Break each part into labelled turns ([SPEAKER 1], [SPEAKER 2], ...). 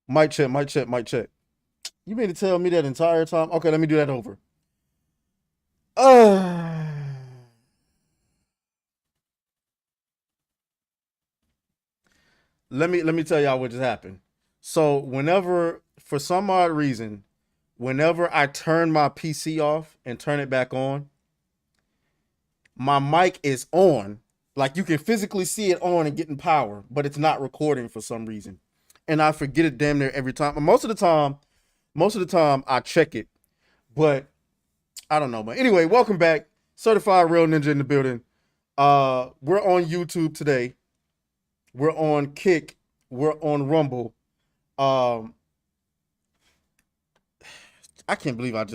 [SPEAKER 1] Mic check, mic check, mic check. You mean to tell me that entire time? Okay, let me do that over. Uh, let me tell y'all what just happened. So whenever, for some odd reason, whenever I turn my PC off and turn it back on, my mic is on. Like you can physically see it on and getting power, but it's not recording for some reason. And I forget it damn near every time. Most of the time I check it, but I don't know. But anyway, welcome back. Certified Real Ninja in the building. We're on YouTube today. We're on Kick. We're on Rumble. Um, I can't believe I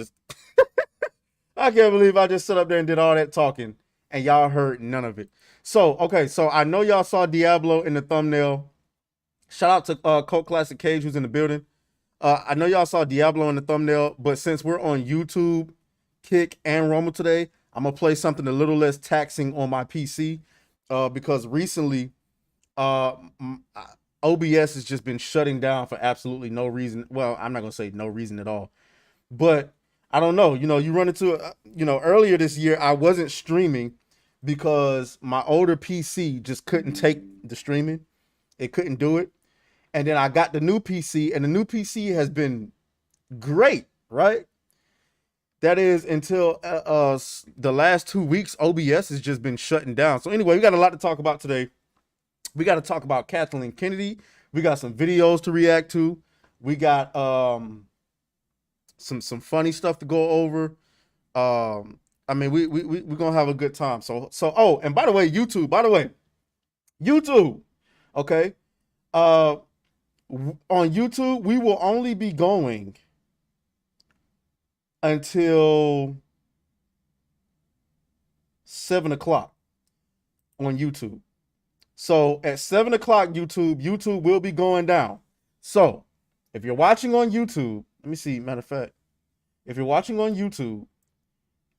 [SPEAKER 1] can't believe I just stood up there and did all that talking and y'all heard none of it. So, okay, so I know y'all saw Diablo in the thumbnail. Shout out to Cult Classic Cage who's in the building. I know y'all saw Diablo in the thumbnail, but since we're on YouTube, Kick, and Rumble today, I'm gonna play something a little less taxing on my PC because recently uh, OBS has just been shutting down for absolutely no reason. Well, I'm not gonna say no reason at all, but I don't know. You run into earlier this year I wasn't streaming because my older PC just couldn't take the streaming. It couldn't do it. And then I got the new PC, and the new PC has been great, right? That is until the last 2 weeks, OBS has just been shutting down. So anyway, we got a lot to talk about today. We got to talk about Cathleen Kennedy. We got some videos to react to. We got some funny stuff to go over. I mean, we're gonna have a good time. So oh, and by the way, YouTube. Okay. Uh, on YouTube, we will only be going until 7 o'clock on YouTube. So at 7 o'clock, YouTube will be going down. So if you're watching on YouTube, let me see. Matter of fact, if you're watching on YouTube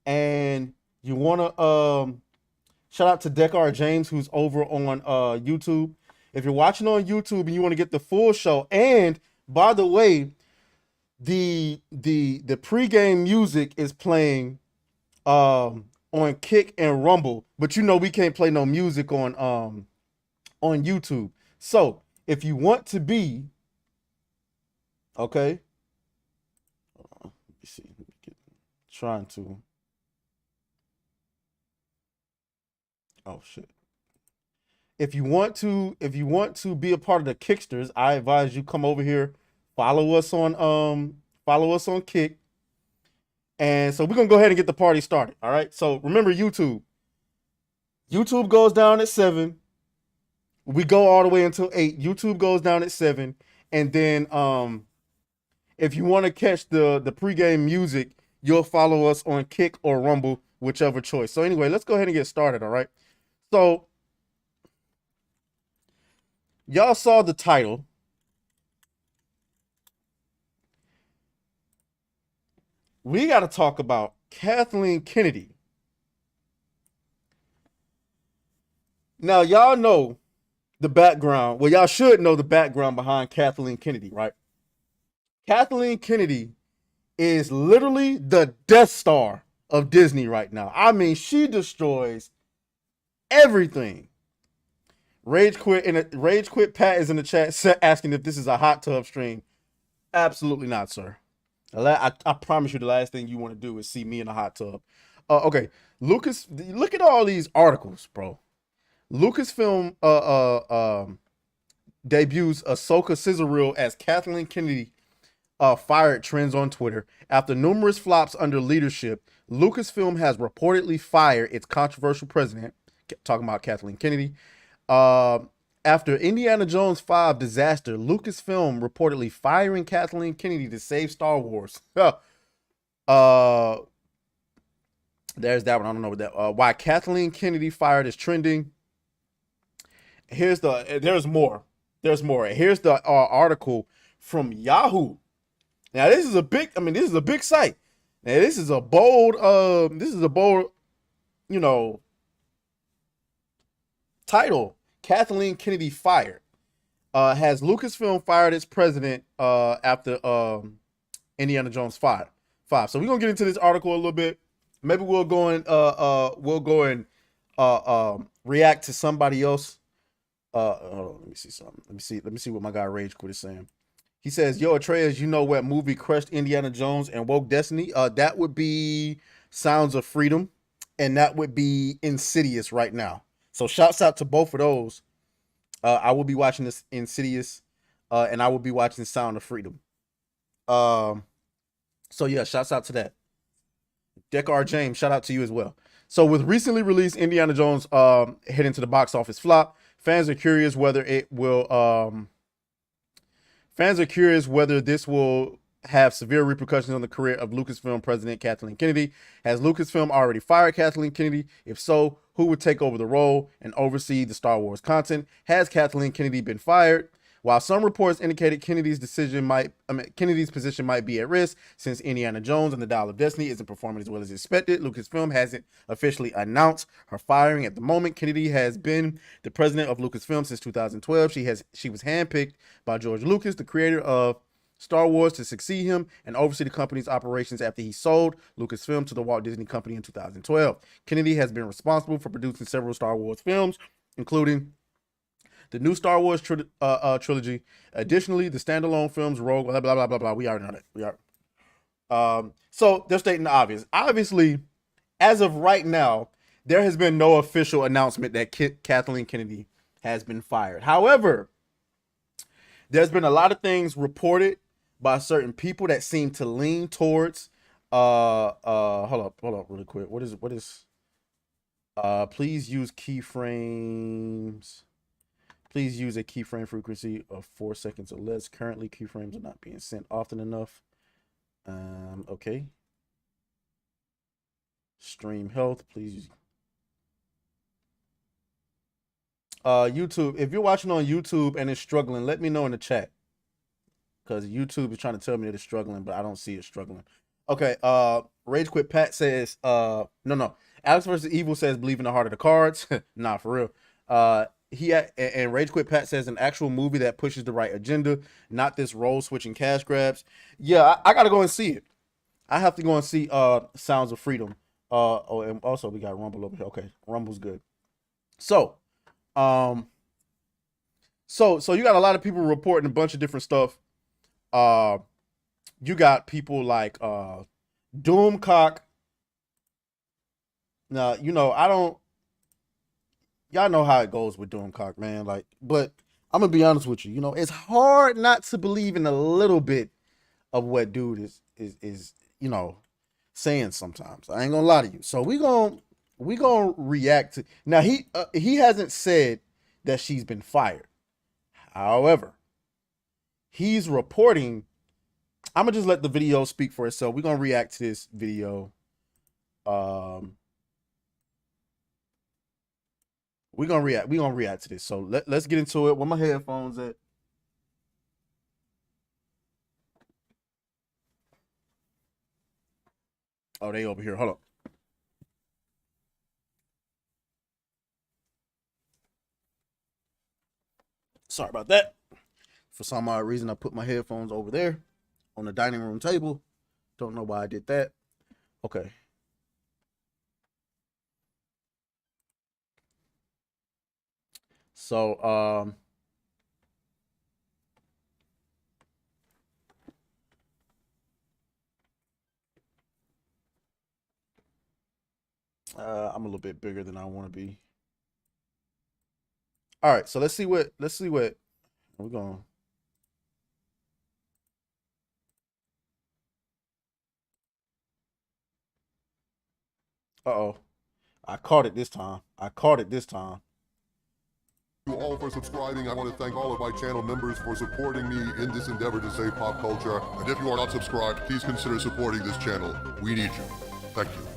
[SPEAKER 1] and you wanna shout out to Dekar James who's over on YouTube. If you're watching on YouTube and you want to get the full show, and by the way, the pregame music is playing on Kick and Rumble, but we can't play no music on YouTube. So if you want to be okay, let me see, trying to. Oh shit. If you want to be a part of the Kicksters, I advise you come over here, follow us on Kick. And so we're gonna go ahead and get the party started. All right. So remember YouTube. YouTube goes down at 7. We go all the way until 8. YouTube goes down at 7. And then if you want to catch the pregame music, you'll follow us on Kick or Rumble, whichever choice. So anyway, let's go ahead and get started. All right. So y'all saw the title. We got to talk about Cathleen Kennedy. Now, y'all know the background. Well, y'all should know the background behind Cathleen Kennedy, right? Kathleen Kennedy is literally the Death Star of Disney right now. I mean, she destroys everything. Rage Quit Pat is in the chat asking if this is a hot tub stream. Absolutely not, sir. I promise you the last thing you want to do is see me in a hot tub. Okay, Lucas, look at all these articles, bro. Lucasfilm debuts Ahsoka sizzle reel as Kathleen Kennedy fired trends on Twitter. After numerous flops under leadership, Lucasfilm has reportedly fired its controversial president, talking about Kathleen Kennedy. After Indiana Jones 5 disaster, Lucasfilm reportedly firing Kathleen Kennedy to save Star Wars. There's that one. I don't know what that. Why Kathleen Kennedy fired is trending. There's more. There's more. Here's the article from Yahoo. Now this is a big. I mean, this is a big site. Now this is a bold. Title. Kathleen Kennedy fired. Has Lucasfilm fired its president after Indiana Jones 5? So we're gonna get into this article a little bit. Maybe we'll go and react to somebody else. Hold on, let me see something. Let me see what my guy Rage Quit is saying. He says, "Yo, aTraes, you know what movie crushed Indiana Jones and woke Destiny? That would be Sounds of Freedom, and that would be Insidious right now. So shouts out to both of those. I will be watching this Insidious, and I will be watching Sound of Freedom. So yeah, shouts out to that. Dekar James, shout out to you as well. So with recently released Indiana Jones heading to the box office flop, fans are curious whether this will have severe repercussions on the career of Lucasfilm president Kathleen Kennedy. Has Lucasfilm already fired Kathleen Kennedy? If so, who would take over the role and oversee the Star Wars content? Has Kathleen Kennedy been fired? While some reports indicated Kennedy's position might be at risk since Indiana Jones and the Dial of Destiny isn't performing as well as expected, Lucasfilm hasn't officially announced her firing at the moment. Kennedy has been the president of Lucasfilm since 2012. She was handpicked by George Lucas, the creator of Star Wars, to succeed him and oversee the company's operations after he sold Lucasfilm to the Walt Disney Company in 2012. Kennedy has been responsible for producing several Star Wars films, including the new Star Wars trilogy. Additionally, the standalone films Rogue, blah, blah, blah, blah, blah. We already know that. So they're stating the obvious. Obviously, as of right now, there has been no official announcement that Kathleen Kennedy has been fired. However, there's been a lot of things reported by certain people that seem to lean towards hold up really quick. What is please use keyframes. Please use a keyframe frequency of 4 seconds or less. Currently, keyframes are not being sent often enough. Okay. Stream health, please. YouTube, if you're watching on YouTube and it's struggling, let me know in the chat. Because YouTube is trying to tell me that it's struggling, but I don't see it struggling. Okay, Rage Quit Pat says, no. Alex vs. Evil says, believe in the heart of the cards. Nah, for real. And Rage Quit Pat says an actual movie that pushes the right agenda, not this role switching cash grabs. Yeah, I gotta go and see it. I have to go and see Sounds of Freedom. And also we got Rumble over here. Okay, Rumble's good. So you got a lot of people reporting a bunch of different stuff. You got people like Doomcock. Now, y'all know how it goes with Doomcock, man. But I'm gonna be honest with you. It's hard not to believe in a little bit of what dude is saying sometimes. I ain't gonna lie to you. So we gonna react to. Now he hasn't said that she's been fired. However, he's reporting. I'm gonna just let the video speak for itself. We're gonna react to this video. We're gonna react to this. So let's get into it. Where my headphones at? Oh, they over here. Hold up. Sorry about that. For some odd reason, I put my headphones over there on the dining room table. Don't know why I did that. Okay. So, I'm a little bit bigger than I want to be. All right, so let's see what we're going. Uh-oh. I caught it this time.
[SPEAKER 2] You all for subscribing. I want to thank all of my channel members for supporting me in this endeavor to save pop culture. And if you are not subscribed, please consider supporting this channel. We need you. Thank you.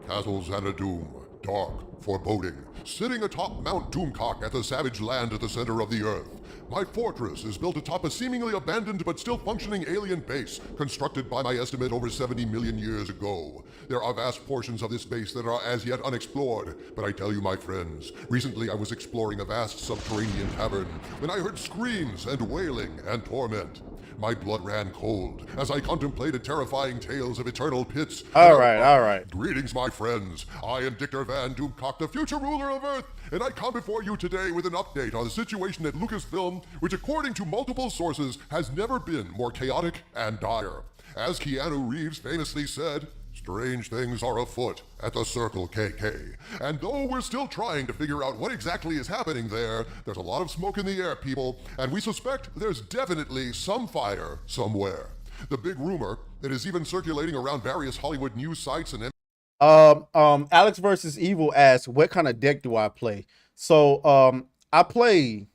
[SPEAKER 2] Castles and a Doom. dark, foreboding, sitting atop Mount Doomcock at the savage land at the center of the earth. My fortress is built atop a seemingly abandoned but still functioning alien base, constructed by my estimate over 70 million years ago. There are vast portions of this base that are as yet unexplored, but I tell you, my friends, recently I was exploring a vast subterranean cavern when I heard screams and wailing and torment. My blood ran cold as I contemplated terrifying tales of eternal pits.
[SPEAKER 1] All right.
[SPEAKER 2] Greetings, my friends. I am Dictor Van Doomcock, the future ruler of Earth, and I come before you today with an update on the situation at Lucasfilm, which according to multiple sources has never been more chaotic and dire. As Keanu Reeves famously said, strange things are afoot at the Circle KK. And though we're still trying to figure out what exactly is happening there, there's a lot of smoke in the air, people, and we suspect there's definitely some fire somewhere. The big rumor that is even circulating around various Hollywood news sites and
[SPEAKER 1] Alex versus Evil asks, what kind of deck do I play? So I play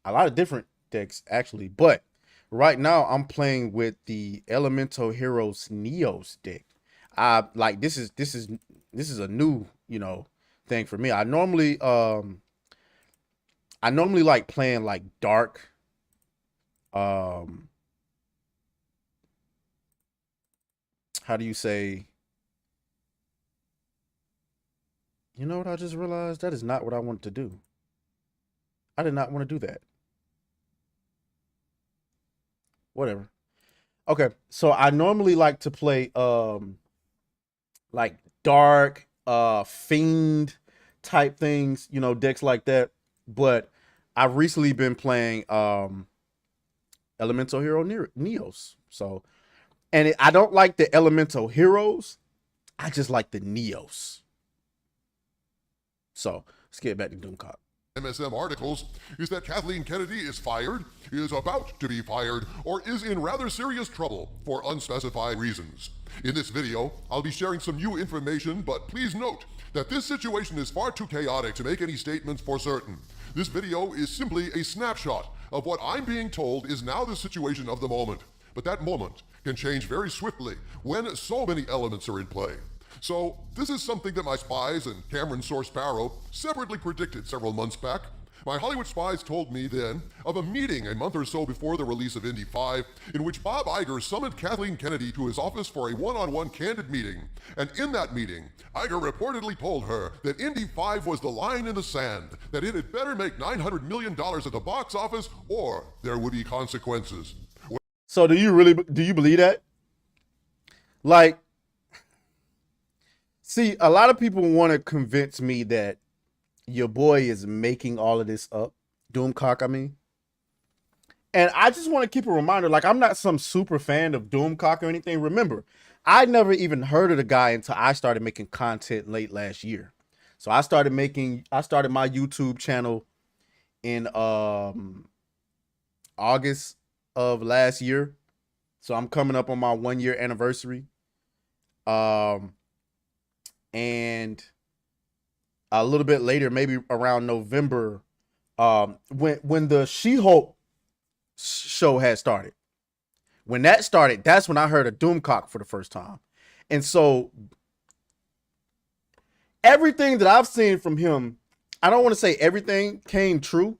[SPEAKER 1] a lot of different decks actually, but right now I'm playing with the Elemental Heroes Neos deck. Like this is a new, thing for me. I normally like playing like dark, how do you say, you know what I just realized? That is not what I wanted to do. I did not want to do that. Whatever. Okay, so I normally like to play like dark fiend type things, decks like that, but I've recently been playing Elemental Hero Neos. So, and I don't like the Elemental Heroes, I just like the Neos. So let's get back to Doomcock.
[SPEAKER 2] MSM articles is that Kathleen Kennedy is fired, is about to be fired, or is in rather serious trouble for unspecified reasons. In this video, I'll be sharing some new information, but please note that this situation is far too chaotic to make any statements for certain. This video is simply a snapshot of what I'm being told is now the situation of the moment. But that moment can change very swiftly when so many elements are in play. So this is something that my spies and Cameron Source Barrow separately predicted several months back. My Hollywood spies told me then of a meeting a month or so before the release of Indy 5 in which Bob Iger summoned Kathleen Kennedy to his office for a one-on-one candid meeting. And in that meeting, Iger reportedly told her that Indy 5 was the line in the sand, that it had better make $900 million at the box office or there would be consequences.
[SPEAKER 1] So do you believe that? Like, see, a lot of people want to convince me that your boy is making all of this up. Doomcock, I mean. And I just want to keep a reminder, like, I'm not some super fan of Doomcock or anything. Remember, I never even heard of the guy until I started making content late last year. So I started my YouTube channel in August of last year. So I'm coming up on my 1-year anniversary. And a little bit later, maybe around November, when the She-Hulk show had started. When that started, that's when I heard of Doomcock for the first time. And so everything that I've seen from him, I don't want to say everything came true,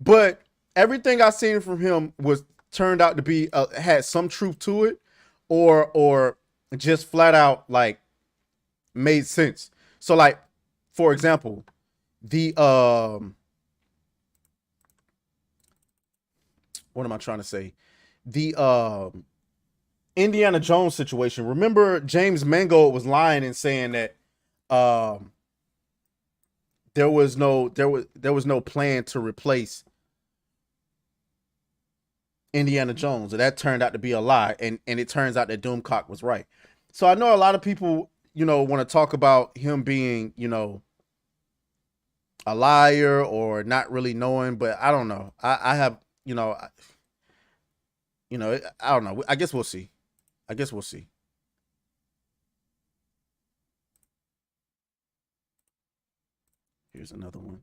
[SPEAKER 1] but everything I've seen from him was turned out to be had some truth to it, or just flat out like made sense. So like, for example, the what am I trying to say? The Indiana Jones situation. Remember James Mangold was lying and saying that there was no plan to replace Indiana Jones, and that turned out to be a lie, and it turns out that Doomcock was right. So I know a lot of people, want to talk about him being, a liar or not really knowing, but I don't know. I have, I don't know. I guess we'll see. Here's another one.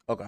[SPEAKER 1] Okay.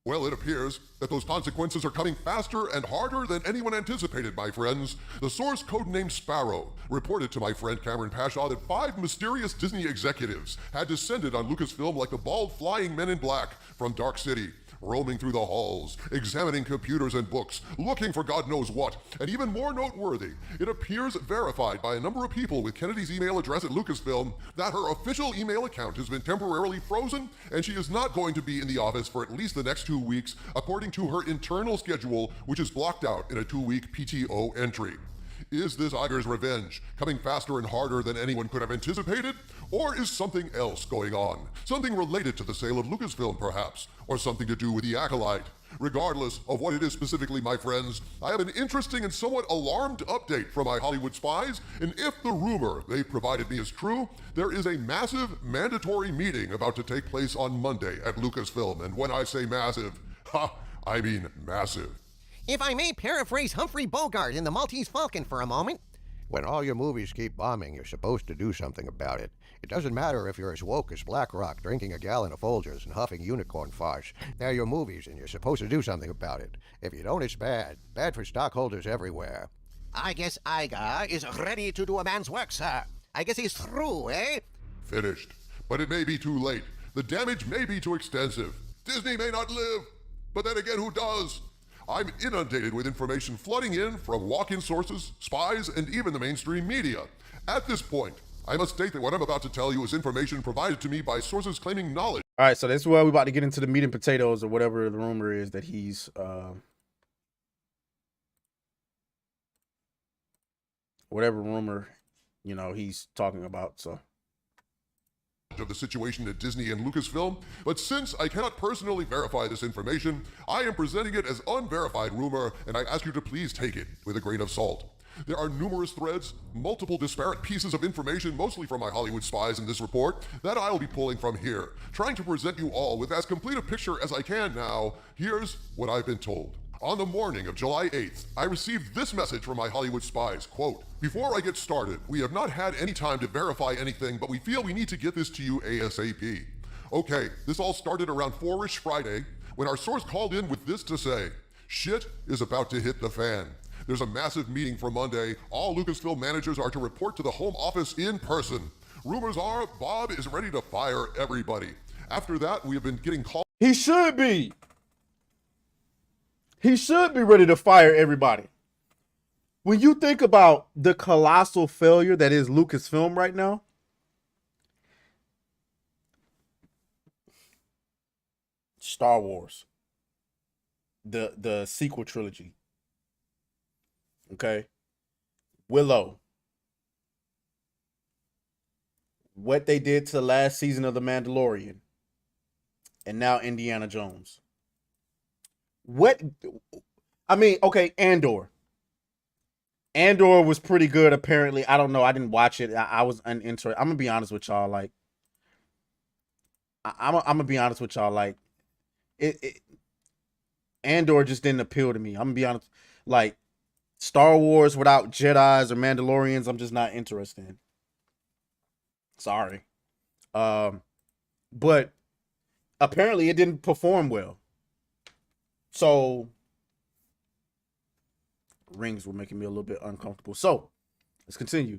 [SPEAKER 2] Well, it appears that those consequences are coming faster and harder than anyone anticipated, my friends. The source, codenamed Sparrow, reported to my friend Cameron Pashaw that 5 mysterious Disney executives had descended on Lucasfilm like the bald flying men in black from Dark City, roaming through the halls, examining computers and books, looking for God knows what. And even more noteworthy, it appears verified by a number of people with Kennedy's email address at Lucasfilm that her official email account has been temporarily frozen and she is not going to be in the office for at least the next 2 weeks, according to her internal schedule, which is blocked out in a 2-week PTO entry. Is this Iger's revenge coming faster and harder than anyone could have anticipated? Or is something else going on? Something related to the sale of Lucasfilm, perhaps? Or something to do with the Acolyte? Regardless of what it is specifically, my friends, I have an interesting and somewhat alarmed update from my Hollywood spies, and if the rumor they've provided me is true, there is a massive mandatory meeting about to take place on Monday at Lucasfilm, and when I say massive, I mean massive.
[SPEAKER 3] If I may paraphrase Humphrey Bogart in The Maltese Falcon for a moment.
[SPEAKER 4] When all your movies keep bombing, you're supposed to do something about it. It doesn't matter if you're as woke as BlackRock, drinking a gallon of Folgers and huffing unicorn farts. They're your movies, and you're supposed to do something about it. If you don't, it's bad. Bad for stockholders everywhere.
[SPEAKER 3] I guess Iger is ready to do a man's work, sir. I guess he's through, eh?
[SPEAKER 2] Finished. But it may be too late. The damage may be too extensive. Disney may not live. But then again, who does? I'm inundated with information flooding in from walk-in sources, spies, and even the mainstream media. At this point, I must state that what I'm about to tell you is information provided to me by sources claiming knowledge.
[SPEAKER 1] All right, so this is where we're about to get into the meat and potatoes or whatever the rumor is that he's whatever rumor, you know, he's talking about. So
[SPEAKER 2] of the situation at Disney and Lucasfilm, but since I cannot personally verify this information, I am presenting it as unverified rumor, and I ask you to please take it with a grain of salt. There are numerous threads, multiple disparate pieces of information, mostly from my Hollywood spies in this report, that I'll be pulling from here, trying to present you all with as complete a picture as I can now. Here's what I've been told. On the morning of July 8th, I received this message from my Hollywood spies, quote, "Before I get started, we have not had any time to verify anything, but we feel we need to get this to you ASAP. Okay, this all started around 4-ish Friday, when our source called in with this to say, shit is about to hit the fan. There's a massive meeting for Monday. All Lucasfilm managers are to report to the home office in person. Rumors are Bob is ready to fire everybody. After that, we have been getting calls."
[SPEAKER 1] he should be. He should be ready to fire everybody. When you think about the colossal failure that is Lucasfilm right now, Star Wars, the sequel trilogy, okay, Willow, what they did to the last season of The Mandalorian, and now Indiana Jones. What, I mean, okay, Andor. Andor was pretty good, apparently. I don't know. I didn't watch it. I was uninterested. I'm gonna be honest with y'all. Like, I'm gonna be honest with y'all. Like, Andor just didn't appeal to me. I'm gonna be honest. Like, Star Wars without Jedis or Mandalorians, I'm just not interested in. Sorry. But apparently it didn't perform well. So rings were making me a little bit uncomfortable. So let's continue.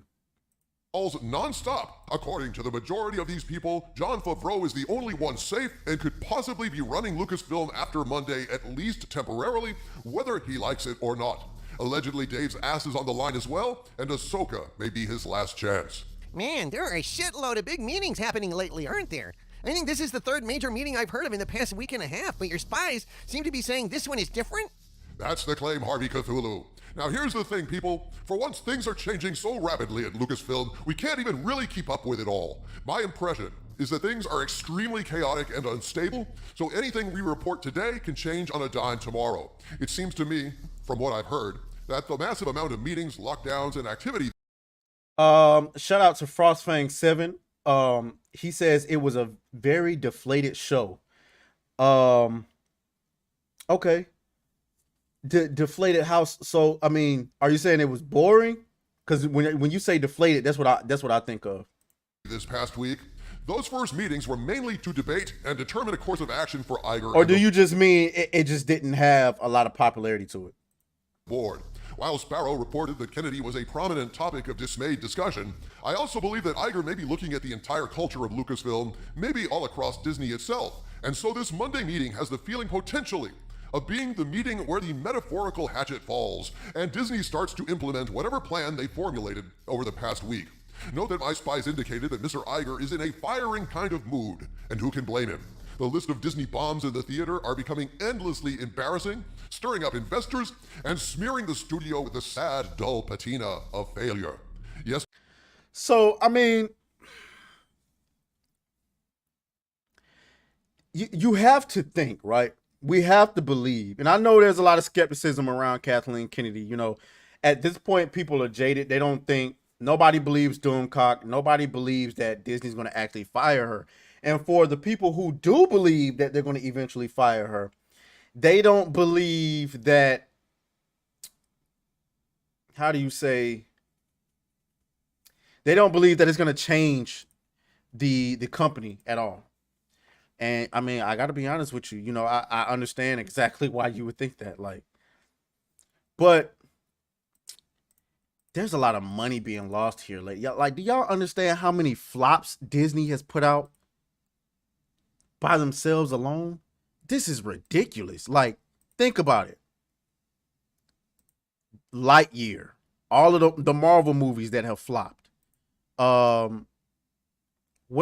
[SPEAKER 2] Non-stop. According to the majority of these people, Jon Favreau is the only one safe and could possibly be running Lucasfilm after Monday, at least temporarily, whether he likes it or not. Allegedly, Dave's ass is on the line as well, and Ahsoka may be his last chance.
[SPEAKER 3] Man, there are a shitload of big meetings happening lately, aren't there? I think this is the third major meeting I've heard of in the past week and a half, but your spies seem to be saying this one is different?
[SPEAKER 2] That's the claim, Harvey Cthulhu. Now here's the thing, people. For once, things are changing so rapidly at Lucasfilm, we can't even really keep up with it all. My impression is that things are extremely chaotic and unstable, so anything we report today can change on a dime tomorrow. It seems to me, from what I've heard, that the massive amount of meetings, lockdowns, and activity.
[SPEAKER 1] Shout out to Frostfang7. He says it was a very deflated show. Okay. Deflated house. So, I mean, are you saying it was boring? Because when you say deflated, that's what I think of.
[SPEAKER 2] This past week, Those first meetings were mainly to debate and determine a course of action for Iger.
[SPEAKER 1] Or do you just mean it just didn't have a lot of popularity to it?
[SPEAKER 2] Board. While Sparrow reported that Kennedy was a prominent topic of dismayed discussion, I also believe that Iger may be looking at the entire culture of Lucasfilm, maybe all across Disney itself. And so this Monday meeting has the feeling potentially of being the meeting where the metaphorical hatchet falls and Disney starts to implement whatever plan they formulated over the past week. Note that my spies indicated that Mr. Iger is in a firing kind of mood, and who can blame him? The list of Disney bombs in the theater are becoming endlessly embarrassing, stirring up investors, and smearing the studio with the sad, dull patina of failure. Yes.
[SPEAKER 1] So, I mean, you have to think, right? We have to believe. And I know there's a lot of skepticism around Kathleen Kennedy. You know, at this point, people are jaded. They don't think, nobody believes Doomcock. Nobody believes that Disney's going to actually fire her. And for the people who do believe that they're going to eventually fire her, they don't believe that, how do you say, they don't believe that it's going to change the company at all. And I mean, I got to be honest with you, you know, I understand exactly why you would think that, like, but there's a lot of money being lost here. Like, do y'all understand how many flops Disney has put out by themselves alone? This is ridiculous. Like, think about it. Lightyear, all of the Marvel movies that have flopped. What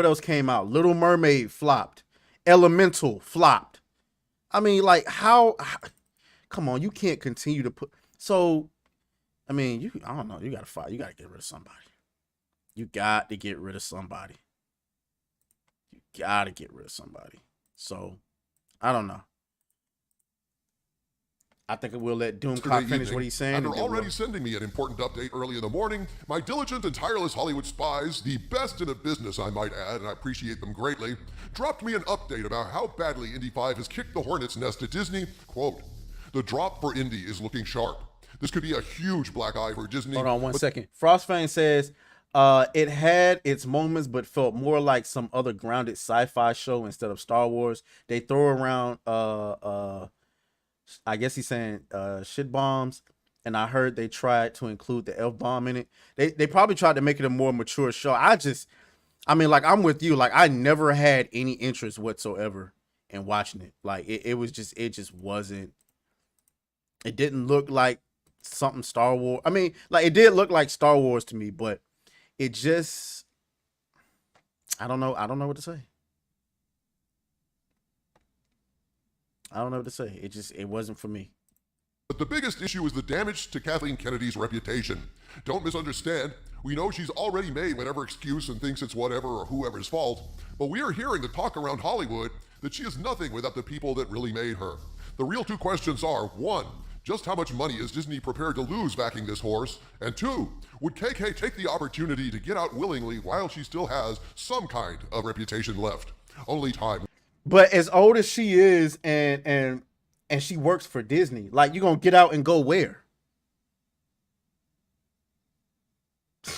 [SPEAKER 1] else came out? Little Mermaid flopped. Elemental flopped. I mean, like, how come on, you can't continue to put, so I mean, I don't know, you gotta fire, you gotta get rid of somebody. You got to get rid of somebody. You gotta get rid of somebody. So, I don't know. I think we'll let Doomcock finish what he's saying.
[SPEAKER 2] After already sending me an important update early in the morning, my diligent and tireless Hollywood spies, the best in the business I might add, and I appreciate them greatly, dropped me an update about how badly Indy 5 has kicked the hornet's nest at Disney. Quote, the drop for Indy is looking sharp. This could be a huge black eye for Disney.
[SPEAKER 1] Hold on one second. Frostfang says, it had its moments, but felt more like some other grounded sci-fi show instead of Star Wars. They throw around, I guess he's saying shit bombs, and I heard they tried to include the F-bomb in it. They probably tried to make it a more mature show. I mean, like, I'm with you. Like, I never had any interest whatsoever in watching it. Like, it just wasn't, it didn't look like something Star Wars. I mean, like, it did look like Star Wars to me, but it just, I don't know what to say. I don't know what to say. It wasn't for me.
[SPEAKER 2] But the biggest issue is the damage to Kathleen Kennedy's reputation. Don't misunderstand. We know she's already made whatever excuse and thinks it's whatever or whoever's fault. But we are hearing the talk around Hollywood that she is nothing without the people that really made her. The real two questions are, one, just how much money is Disney prepared to lose backing this horse? And two, would KK take the opportunity to get out willingly while she still has some kind of reputation left? Only time.
[SPEAKER 1] But as old as she is and she works for Disney, like, you gonna get out and go where?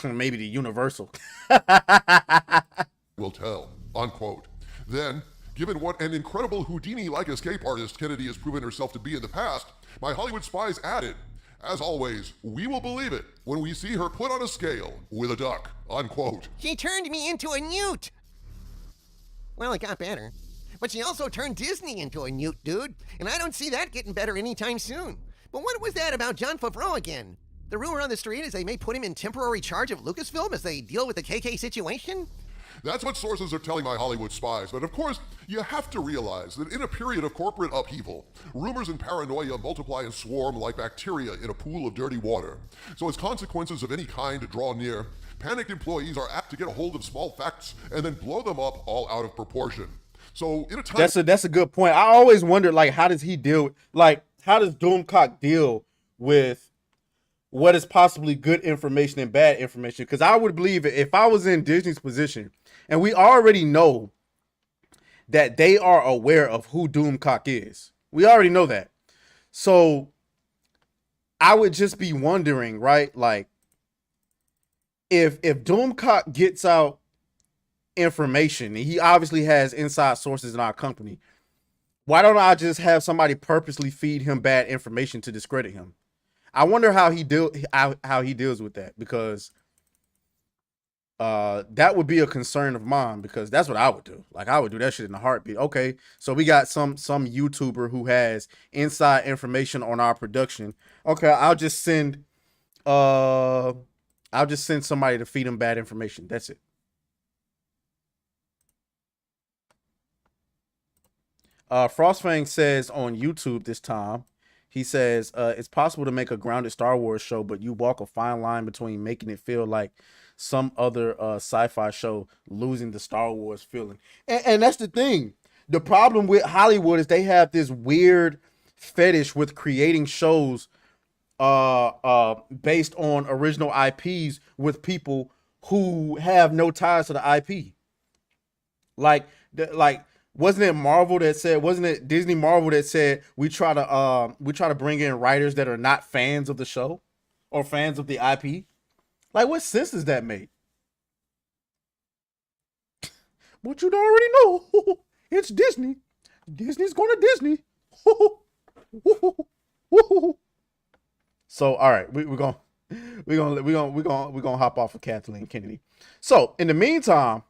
[SPEAKER 1] Maybe the Universal.
[SPEAKER 2] Will tell, unquote. Then, given what an incredible Houdini-like escape artist Kennedy has proven herself to be in the past, my Hollywood spies added, as always, we will believe it when we see her put on a scale with a duck, unquote.
[SPEAKER 3] She turned me into a newt. Well, it got better. But she also turned Disney into a newt, dude. And I don't see that getting better anytime soon. But what was that about Jon Favreau again? The rumor on the street is they may put him in temporary charge of Lucasfilm as they deal with the KK situation?
[SPEAKER 2] That's what sources are telling my Hollywood spies. But of course, you have to realize that in a period of corporate upheaval, rumors and paranoia multiply and swarm like bacteria in a pool of dirty water. So as consequences of any kind draw near, panicked employees are apt to get a hold of small facts and then blow them up all out of proportion. So in a time
[SPEAKER 1] that's a good point. I always wondered, like, how does Doomcock deal with what is possibly good information and bad information? Because I would believe if I was in Disney's position, and we already know that they are aware of who Doomcock is. We already know that. So I would just be wondering, right? Like, if Doomcock gets out information. He obviously has inside sources in our company. Why don't I just have somebody purposely feed him bad information to discredit him? I wonder how he deals with that, because that would be a concern of mine, because that's what I would do. Like, I would do that shit in a heartbeat. Okay, so we got some YouTuber who has inside information on our production. Okay, I'll just send somebody to feed him bad information. That's it. Frostfang says on YouTube this time, he says, it's possible to make a grounded Star Wars show, but you walk a fine line between making it feel like some other sci-fi show, losing the Star Wars feeling. And that's the thing. The problem with Hollywood is they have this weird fetish with creating shows based on original IPs with people who have no ties to the IP. Like wasn't it Disney Marvel that said we try to bring in writers that are not fans of the show or fans of the IP? Like, what sense does that make? But you already know, it's Disney. Disney's going to Disney. So, all right, we're gonna hop off of Kathleen Kennedy. So, in the meantime,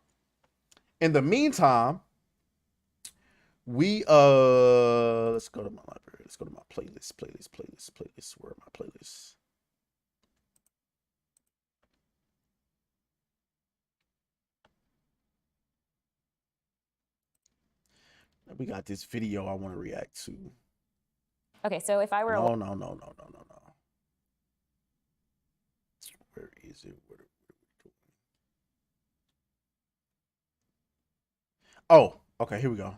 [SPEAKER 1] we let's go to my library. Let's go to my playlist. Where are my playlists? We got this video I want to react to.
[SPEAKER 5] Okay, so if I were
[SPEAKER 1] No. Where is it? What are we doing? Oh, okay, here we go.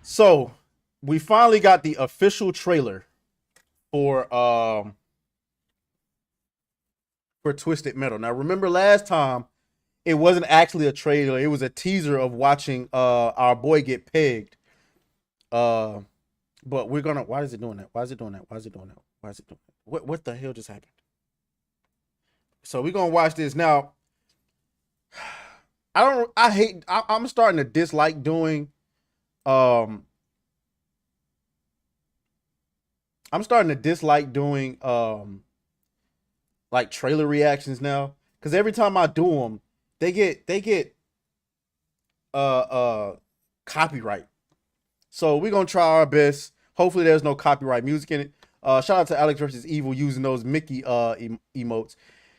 [SPEAKER 1] So we finally got the official trailer for Twisted Metal. Now, remember last time it wasn't actually a trailer, it was a teaser of watching our boy get pegged. But we're gonna, why is it doing that? What the hell just happened? So we're gonna watch this now. I'm starting to dislike doing like trailer reactions now, because every time I do them, they get copyright. So we're gonna try our best. Hopefully there's no copyright music in it. Shout out to Alex versus Evil using those Mickey emotes.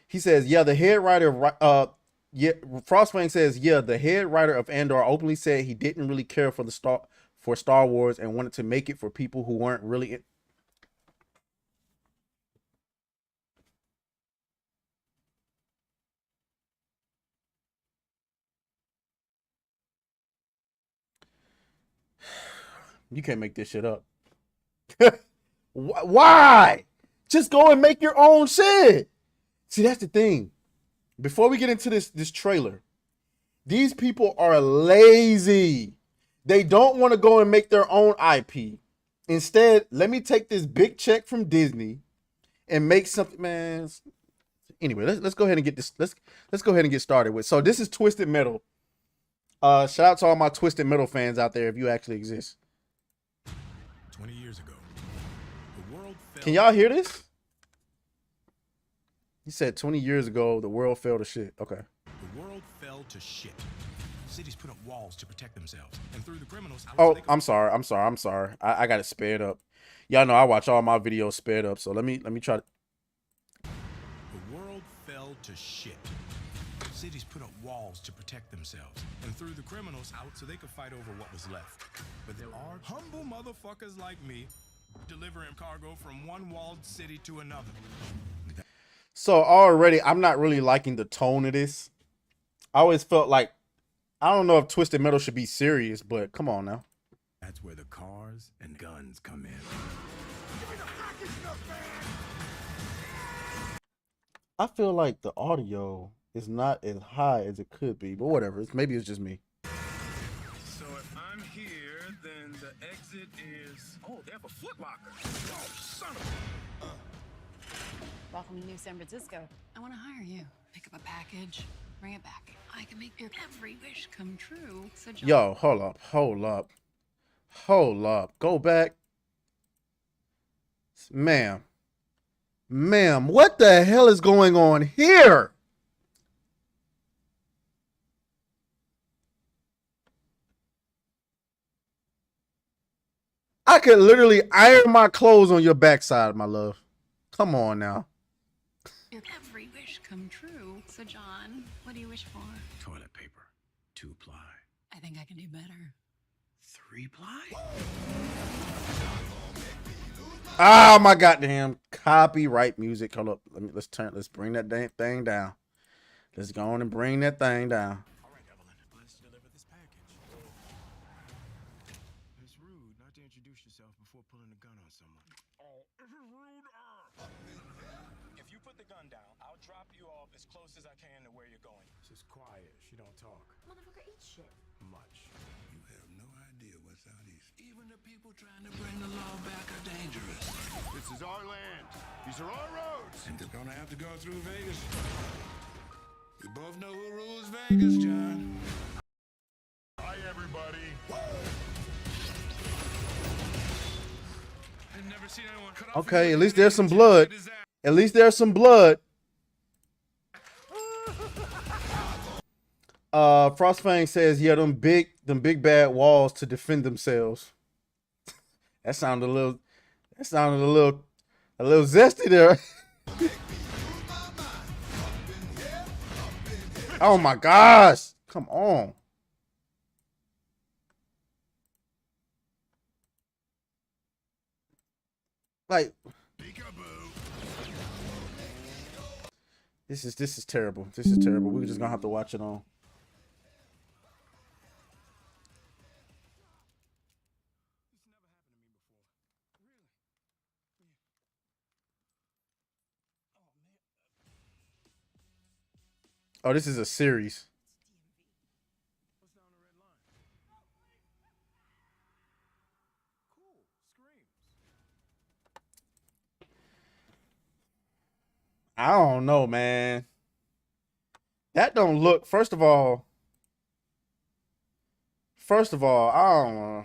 [SPEAKER 1] He says, yeah, the head writer of Frostfang says, yeah, the head writer of Andor openly said he didn't really care for Star Wars and wanted to make it for people who weren't really You can't make this shit up. Why? Just go and make your own shit. See, that's the thing. Before we get into this trailer, these people are lazy. They don't want to go and make their own IP. Instead, let me take this big check from Disney and make something, man. Anyway, let's go ahead and get this. Let's go ahead and get started with. So this is Twisted Metal. Shout out to all my Twisted Metal fans out there, if you actually exist.
[SPEAKER 6] 20 years ago, the world fell.
[SPEAKER 1] Can y'all hear this? He said 20 years ago, the world fell to shit. Okay.
[SPEAKER 6] The world fell to shit. Cities put up walls to protect themselves and threw the criminals out.
[SPEAKER 1] Oh, I'm sorry. I got it sped up. Y'all know I watch all my videos sped up, so let me try to.
[SPEAKER 6] The world fell to shit. Cities put up walls to protect themselves and threw the criminals out so they could fight over what was left. But there are humble motherfuckers like me delivering cargo from one walled city to another.
[SPEAKER 1] So already, I'm not really liking the tone of this. I always felt like, I don't know if Twisted Metal should be serious, but come on now.
[SPEAKER 6] That's where the cars and guns come in.
[SPEAKER 1] I feel like the audio is not as high as it could be, but whatever. Maybe it's just me.
[SPEAKER 6] So if I'm here, then the exit is... Oh, they have a Foot Locker. Oh, son of a...
[SPEAKER 7] Welcome to New San Francisco. I want to hire you. Pick up a package, bring it back. I I can make your every wish come true. So John,
[SPEAKER 1] Yo, hold up. Go back. Ma'am, what the hell is going on here? I could literally iron my clothes on your backside, my love. Come on now.
[SPEAKER 7] your every wish come true. So John, what do you wish for?
[SPEAKER 6] Toilet paper. 2-ply.
[SPEAKER 7] I think I can do better.
[SPEAKER 6] 3-ply?
[SPEAKER 1] Ah, my goddamn copyright music. Hold up. Let's bring that damn thing down. Let's go on and bring that thing down.
[SPEAKER 6] All right, Evelyn, let's deliver this package. It's rude not to introduce yourself before pulling a gun on someone. Oh, this is rude. If you put the gun down, I'll drop you off as close as I can to where you're going. She's quiet. She don't talk
[SPEAKER 8] Motherfucker, eat shit.
[SPEAKER 6] much. You have no idea what's out east. Even the people trying to bring the law back are dangerous.
[SPEAKER 9] This is our land. These are our roads.
[SPEAKER 6] And they're gonna have to go through Vegas. We both know who rules Vegas, John.
[SPEAKER 9] Hi, everybody.
[SPEAKER 6] I've never seen anyone cut off.
[SPEAKER 1] Okay, at least there's some blood. At least there's some blood. Frostfang says, yeah, them big bad walls to defend themselves. That sounded a little zesty there. Oh my gosh. Come on. Like, this is terrible. This is terrible. We're just gonna have to watch it on. Oh, this is a series.
[SPEAKER 6] What's down the red line? Cool. Screams.
[SPEAKER 1] I don't know, man. That don't look. First of all, I don't know.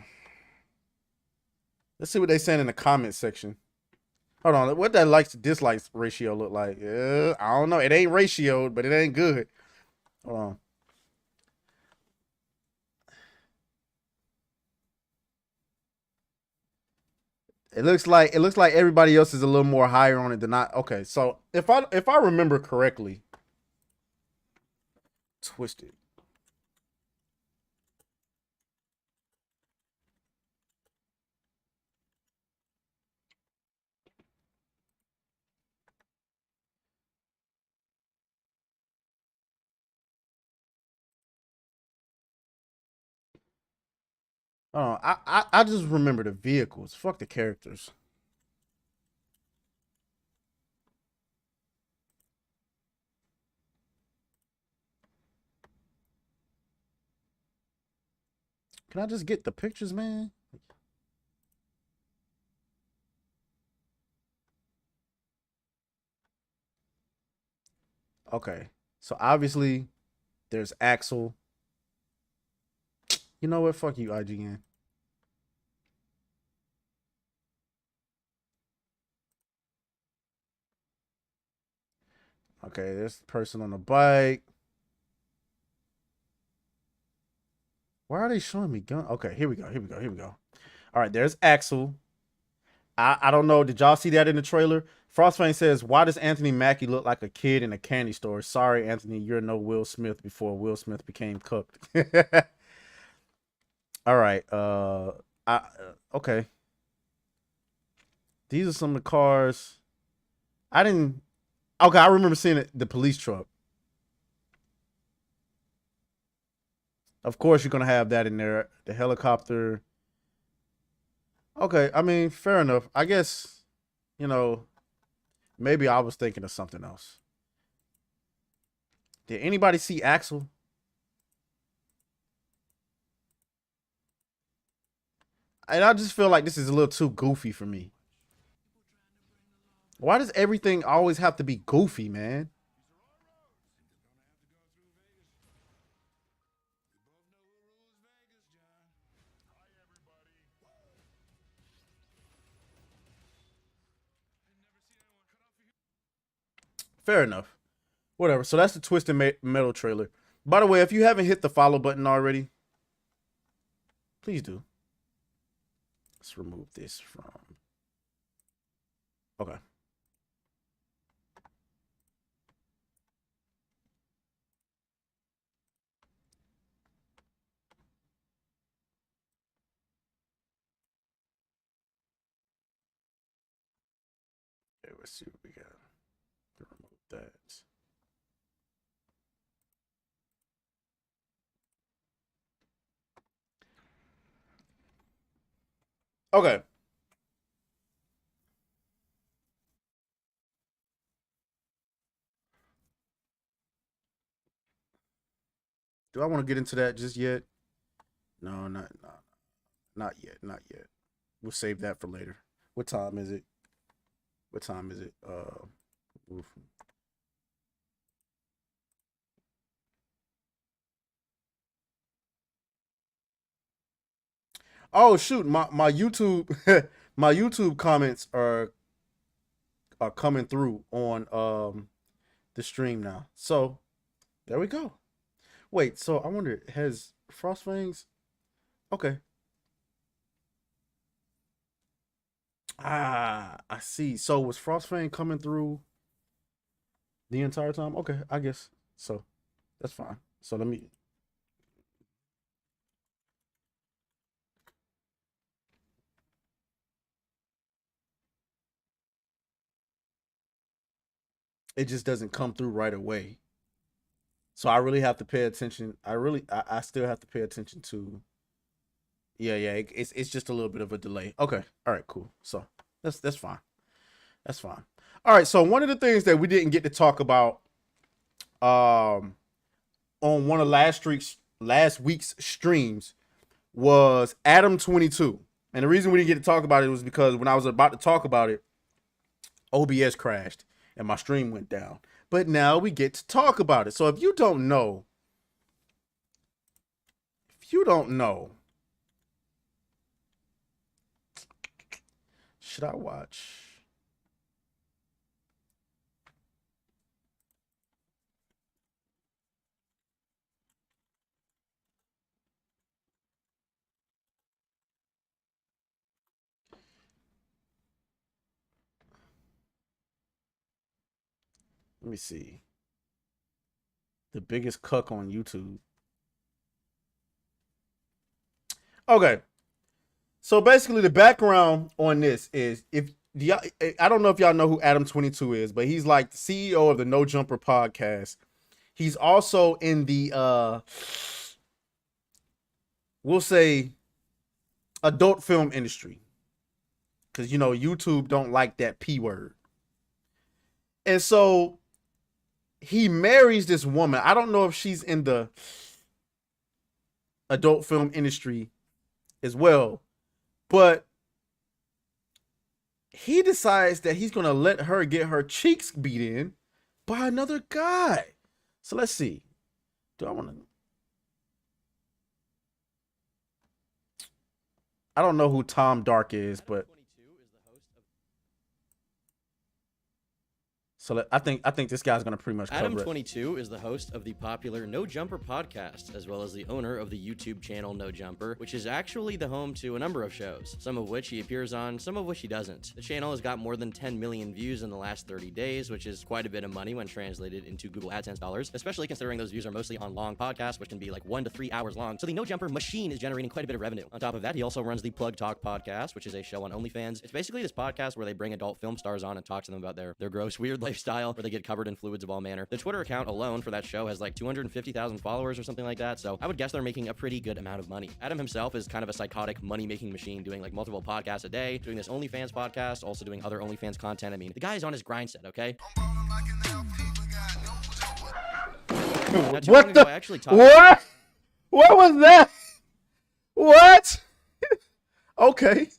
[SPEAKER 1] Let's see what they saying in the comment section. Hold on, what that likes to dislikes ratio look like? I don't know. It ain't ratioed, but it ain't good. Hold on. It looks like everybody else is a little more higher on it than I. Okay, so if I remember correctly, Twisted. Oh, I just remember the vehicles. Fuck the characters. Can I just get the pictures, man? Okay. So obviously there's Axel. You know what? Fuck you, IGN. Okay, there's the person on the bike. Why are they showing me gun? Okay, here we go. All right, there's Axel. I don't know. Did y'all see that in the trailer? Frostfang says, why does Anthony Mackie look like a kid in a candy store? Sorry, Anthony, you're no Will Smith before Will Smith became cooked. All right. Okay. These are some of the cars. Okay, I remember seeing it, the police truck. Of course, you're going to have that in there. The helicopter. Okay, I mean, fair enough. I guess, maybe I was thinking of something else. Did anybody see Axel? And I just feel like this is a little too goofy for me. Why does everything always have to be goofy, man? Fair enough. Whatever. So that's the Twisted Metal trailer. By the way, if you haven't hit the follow button already, please do. Let's remove this from. Okay. Okay, let's see what we got. Remove that. Okay. Do I want to get into that just yet? No, not yet. Not yet. We'll save that for later. What time is it? What time is it? Oof. Oh shoot, my YouTube my YouTube comments are coming through on the stream now. So there we go. Wait, so I wonder, has Frostfangs? Okay. Ah, I see. So was Frostfang coming through the entire time? Okay, I guess so. That's fine. So let me. It just doesn't come through right away. So I really have to pay attention. I still have to pay attention to. Yeah, it's just a little bit of a delay. Okay, all right, cool. So that's fine. That's fine. All right. So one of the things that we didn't get to talk about, on one of last week's streams was Adam 22, and the reason we didn't get to talk about it was because when I was about to talk about it, OBS crashed and my stream went down. But now we get to talk about it. So if you don't know, should I watch? Let me see. The biggest cuck on YouTube. Okay. So basically the background on this is, I don't know if y'all know who Adam 22 is, but he's like the CEO of the No Jumper podcast. He's also in the we'll say adult film industry. Cause YouTube don't like that P word. And so he marries this woman. I don't know if she's in the adult film industry as well, but he decides that he's going to let her get her cheeks beat in by another guy. So let's see. I don't know who Tom Dark is, but so I think this guy's gonna pretty much cover
[SPEAKER 8] Adam
[SPEAKER 1] it.
[SPEAKER 8] 22 is the host of the popular No Jumper podcast, as well as the owner of the YouTube channel No Jumper, which is actually the home to a number of shows, some of which he appears on, some of which he doesn't. The channel has got more than 10 million views in the last 30 days, which is quite a bit of money when translated into Google AdSense dollars, especially considering those views are mostly on long podcasts, which can be like 1 to 3 hours long. So the No Jumper machine is generating quite a bit of revenue. On top of that, he also runs the Plug Talk podcast, which is a show on OnlyFans. It's basically this podcast where they bring adult film stars on and talk to them about their gross, weird lifestyle, where they get covered in fluids of all manner. The Twitter account alone for that show has like 250,000 followers or something like that, so I would guess they're making a pretty good amount of money. Adam himself is kind of a psychotic money-making machine, doing like multiple podcasts a day, doing this OnlyFans podcast, also doing other OnlyFans content. I mean, the guy is on his grind set, okay?
[SPEAKER 1] What the? What? What was that? What? Okay.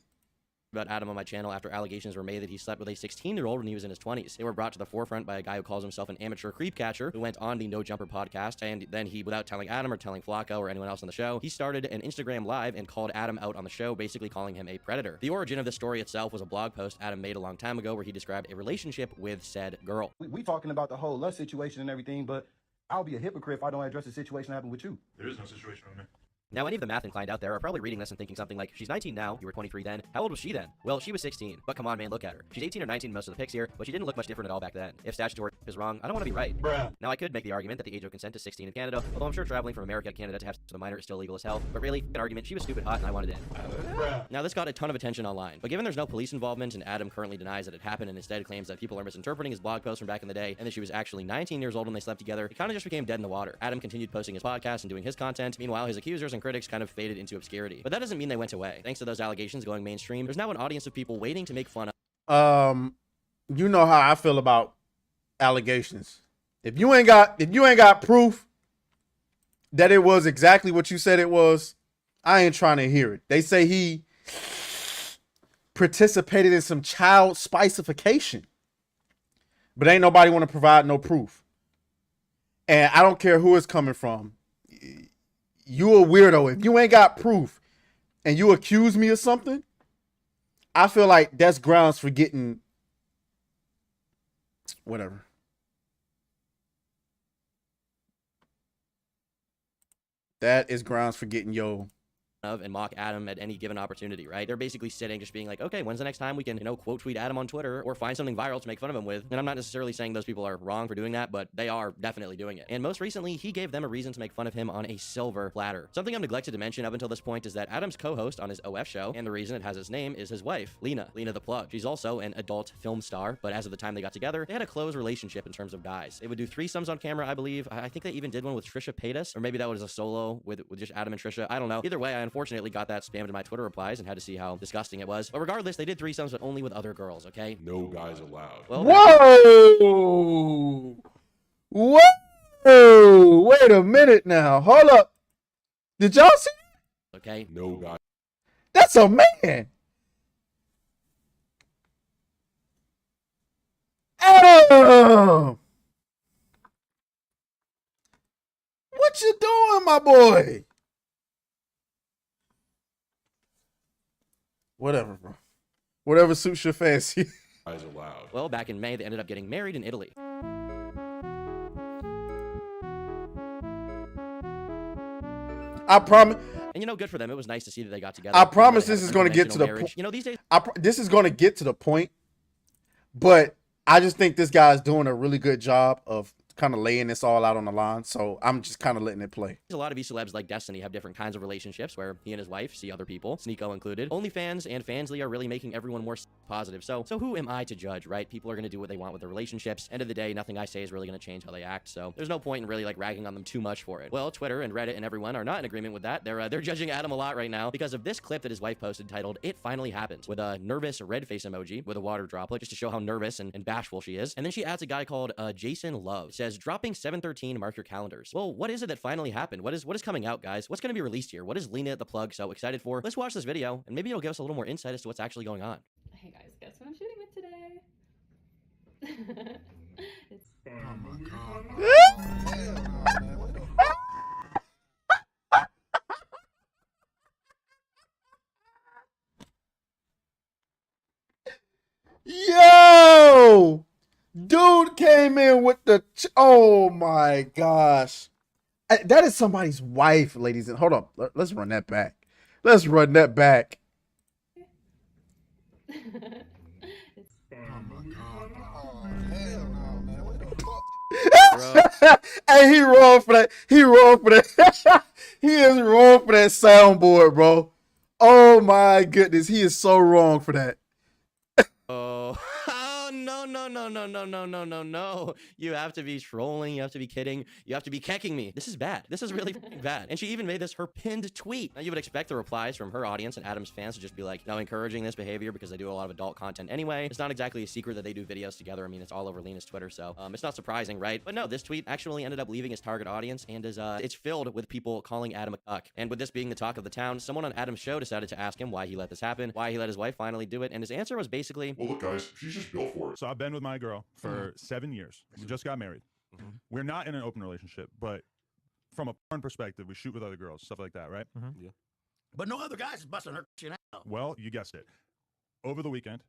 [SPEAKER 8] about Adam on my channel after allegations were made that he slept with a 16-year-old when he was in his 20s. They were brought to the forefront by a guy who calls himself an amateur creep catcher who went on the No Jumper podcast, and then he, without telling Adam or telling Flacco or anyone else on the show, he started an Instagram live and called Adam out on the show, basically calling him a predator. The origin of the story itself was a blog post Adam made a long time ago where he described a relationship with said girl.
[SPEAKER 10] We talking about the whole lust situation and everything, but I'll be a hypocrite if I don't address the situation that happened with you.
[SPEAKER 9] There is no situation on there.
[SPEAKER 8] Now, any of the math inclined out there are probably reading this and thinking something like, she's 19 now, you were 23 then. How old was she then? Well, she was 16. But come on, man, look at her. She's 18 or 19 in most of the pics here, but she didn't look much different at all back then. If statutory is wrong, I don't want to be right.
[SPEAKER 9] Bruh.
[SPEAKER 8] Now, I could make the argument that the age of consent is 16 in Canada, although I'm sure traveling from America to Canada to have sex with a minor is still legal as hell. But really, an argument, she was stupid hot and I wanted in.
[SPEAKER 9] Bruh.
[SPEAKER 8] Now, this got a ton of attention online, but given there's no police involvement and Adam currently denies that it happened and instead claims that people are misinterpreting his blog post from back in the day and that she was actually 19 years old when they slept together, it kind of just became dead in the water. Adam continued posting his podcast and doing his content. Meanwhile, his accusers and critics kind of faded into obscurity. But that doesn't mean they went away. Thanks to those allegations going mainstream, there's now an audience of people waiting to make fun of.
[SPEAKER 1] You know how I feel about allegations. If you ain't got proof that it was exactly what you said it was, I ain't trying to hear it. They say he participated in some child spicification, but ain't nobody want to provide no proof. And I don't care who it's coming from. You a weirdo. If you ain't got proof and you accuse me of something, I feel like that's grounds for getting whatever. That is grounds for getting
[SPEAKER 8] of and mock Adam at any given opportunity, right? They're basically sitting just being like, okay, when's the next time we can, quote tweet Adam on Twitter or find something viral to make fun of him with? And I'm not necessarily saying those people are wrong for doing that, but they are definitely doing it. And most recently, he gave them a reason to make fun of him on a silver platter. Something I've neglected to mention up until this point is that Adam's co-host on his OF show, and the reason it has his name, is his wife, Lena the Plug. She's also an adult film star, but as of the time they got together, they had a close relationship in terms of guys. They would do threesomes on camera, I believe. I think they even did one with Trisha Paytas, or maybe that was a solo with just Adam and Trisha. I don't know. Either way, I unfortunately got that spammed in my Twitter replies and had to see how disgusting it was. But regardless, they did threesomes, but only with other girls, okay?
[SPEAKER 9] No guys allowed.
[SPEAKER 8] Well,
[SPEAKER 1] Whoa! Whoa! Wait a minute now. Hold up. Did y'all see?
[SPEAKER 8] Okay.
[SPEAKER 9] No guys.
[SPEAKER 1] That's a man. Adam! What you doing, my boy? Whatever, bro. Whatever suits your fancy.
[SPEAKER 9] Guys allowed.
[SPEAKER 8] Well, back in May, they ended up getting married in Italy.
[SPEAKER 1] I promise.
[SPEAKER 8] And good for them. It was nice to see that they got together.
[SPEAKER 1] I promise this is going to get to the
[SPEAKER 8] point. These days.
[SPEAKER 1] This is going to get to the point, but I just think this guy's doing a really good job of kind of laying this all out on the line. So I'm just kind of letting it play.
[SPEAKER 8] A lot of these celebs like Destiny have different kinds of relationships where he and his wife see other people, Sneeko included. OnlyFans and Fansly are really making everyone more positive. So who am I to judge, right? People are going to do what they want with their relationships. End of the day, nothing I say is really going to change how they act. So there's no point in really ragging on them too much for it. Well, Twitter and Reddit and everyone are not in agreement with that. They're judging Adam a lot right now because of this clip that his wife posted titled "It Finally Happened" with a nervous red face emoji with a water droplet just to show how nervous and bashful she is. And then she adds a guy called Jason Love. It says, dropping 7/13, mark your calendars. Well, what is it that finally happened? What is coming out, guys? What's going to be released here? What is Lena the Plug so excited for? Let's watch this video, and maybe it'll give us a little more insight as to what's actually going on.
[SPEAKER 11] Hey guys, guess what I'm shooting with today?
[SPEAKER 1] Yo! Dude came in with the... oh my gosh. That is somebody's wife, ladies. And hold on. Let's run that back. Let's run that back. Hey, he wrong for that. He wrong for that. He is wrong for that soundboard, bro. Oh my goodness. He is so wrong for that.
[SPEAKER 8] Oh, Oh, no, no, no, no, no, no, no, no, no. You have to be trolling. You have to be kidding. You have to be kecking me. This is bad. This is really bad. And she even made this her pinned tweet. Now, you would expect the replies from her audience and Adam's fans to just be like, no, encouraging this behavior because they do a lot of adult content anyway. It's not exactly a secret that they do videos together. I mean, it's all over Lena's Twitter, so it's not surprising, right? But no, this tweet actually ended up leaving his target audience and is it's filled with people calling Adam a cuck. And with this being the talk of the town, someone on Adam's show decided to ask him why he let this happen, why he let his wife finally do it, and his answer was basically,
[SPEAKER 2] Well, look, guys, she's just built for it.
[SPEAKER 9] So I've been with my girl for 7 years. We just got married. We're not in an open relationship, but from a porn perspective, we shoot with other girls, stuff like that, right?
[SPEAKER 12] Yeah. But no other guys is busting her shit out.
[SPEAKER 9] Well, you guessed it. Over the weekend,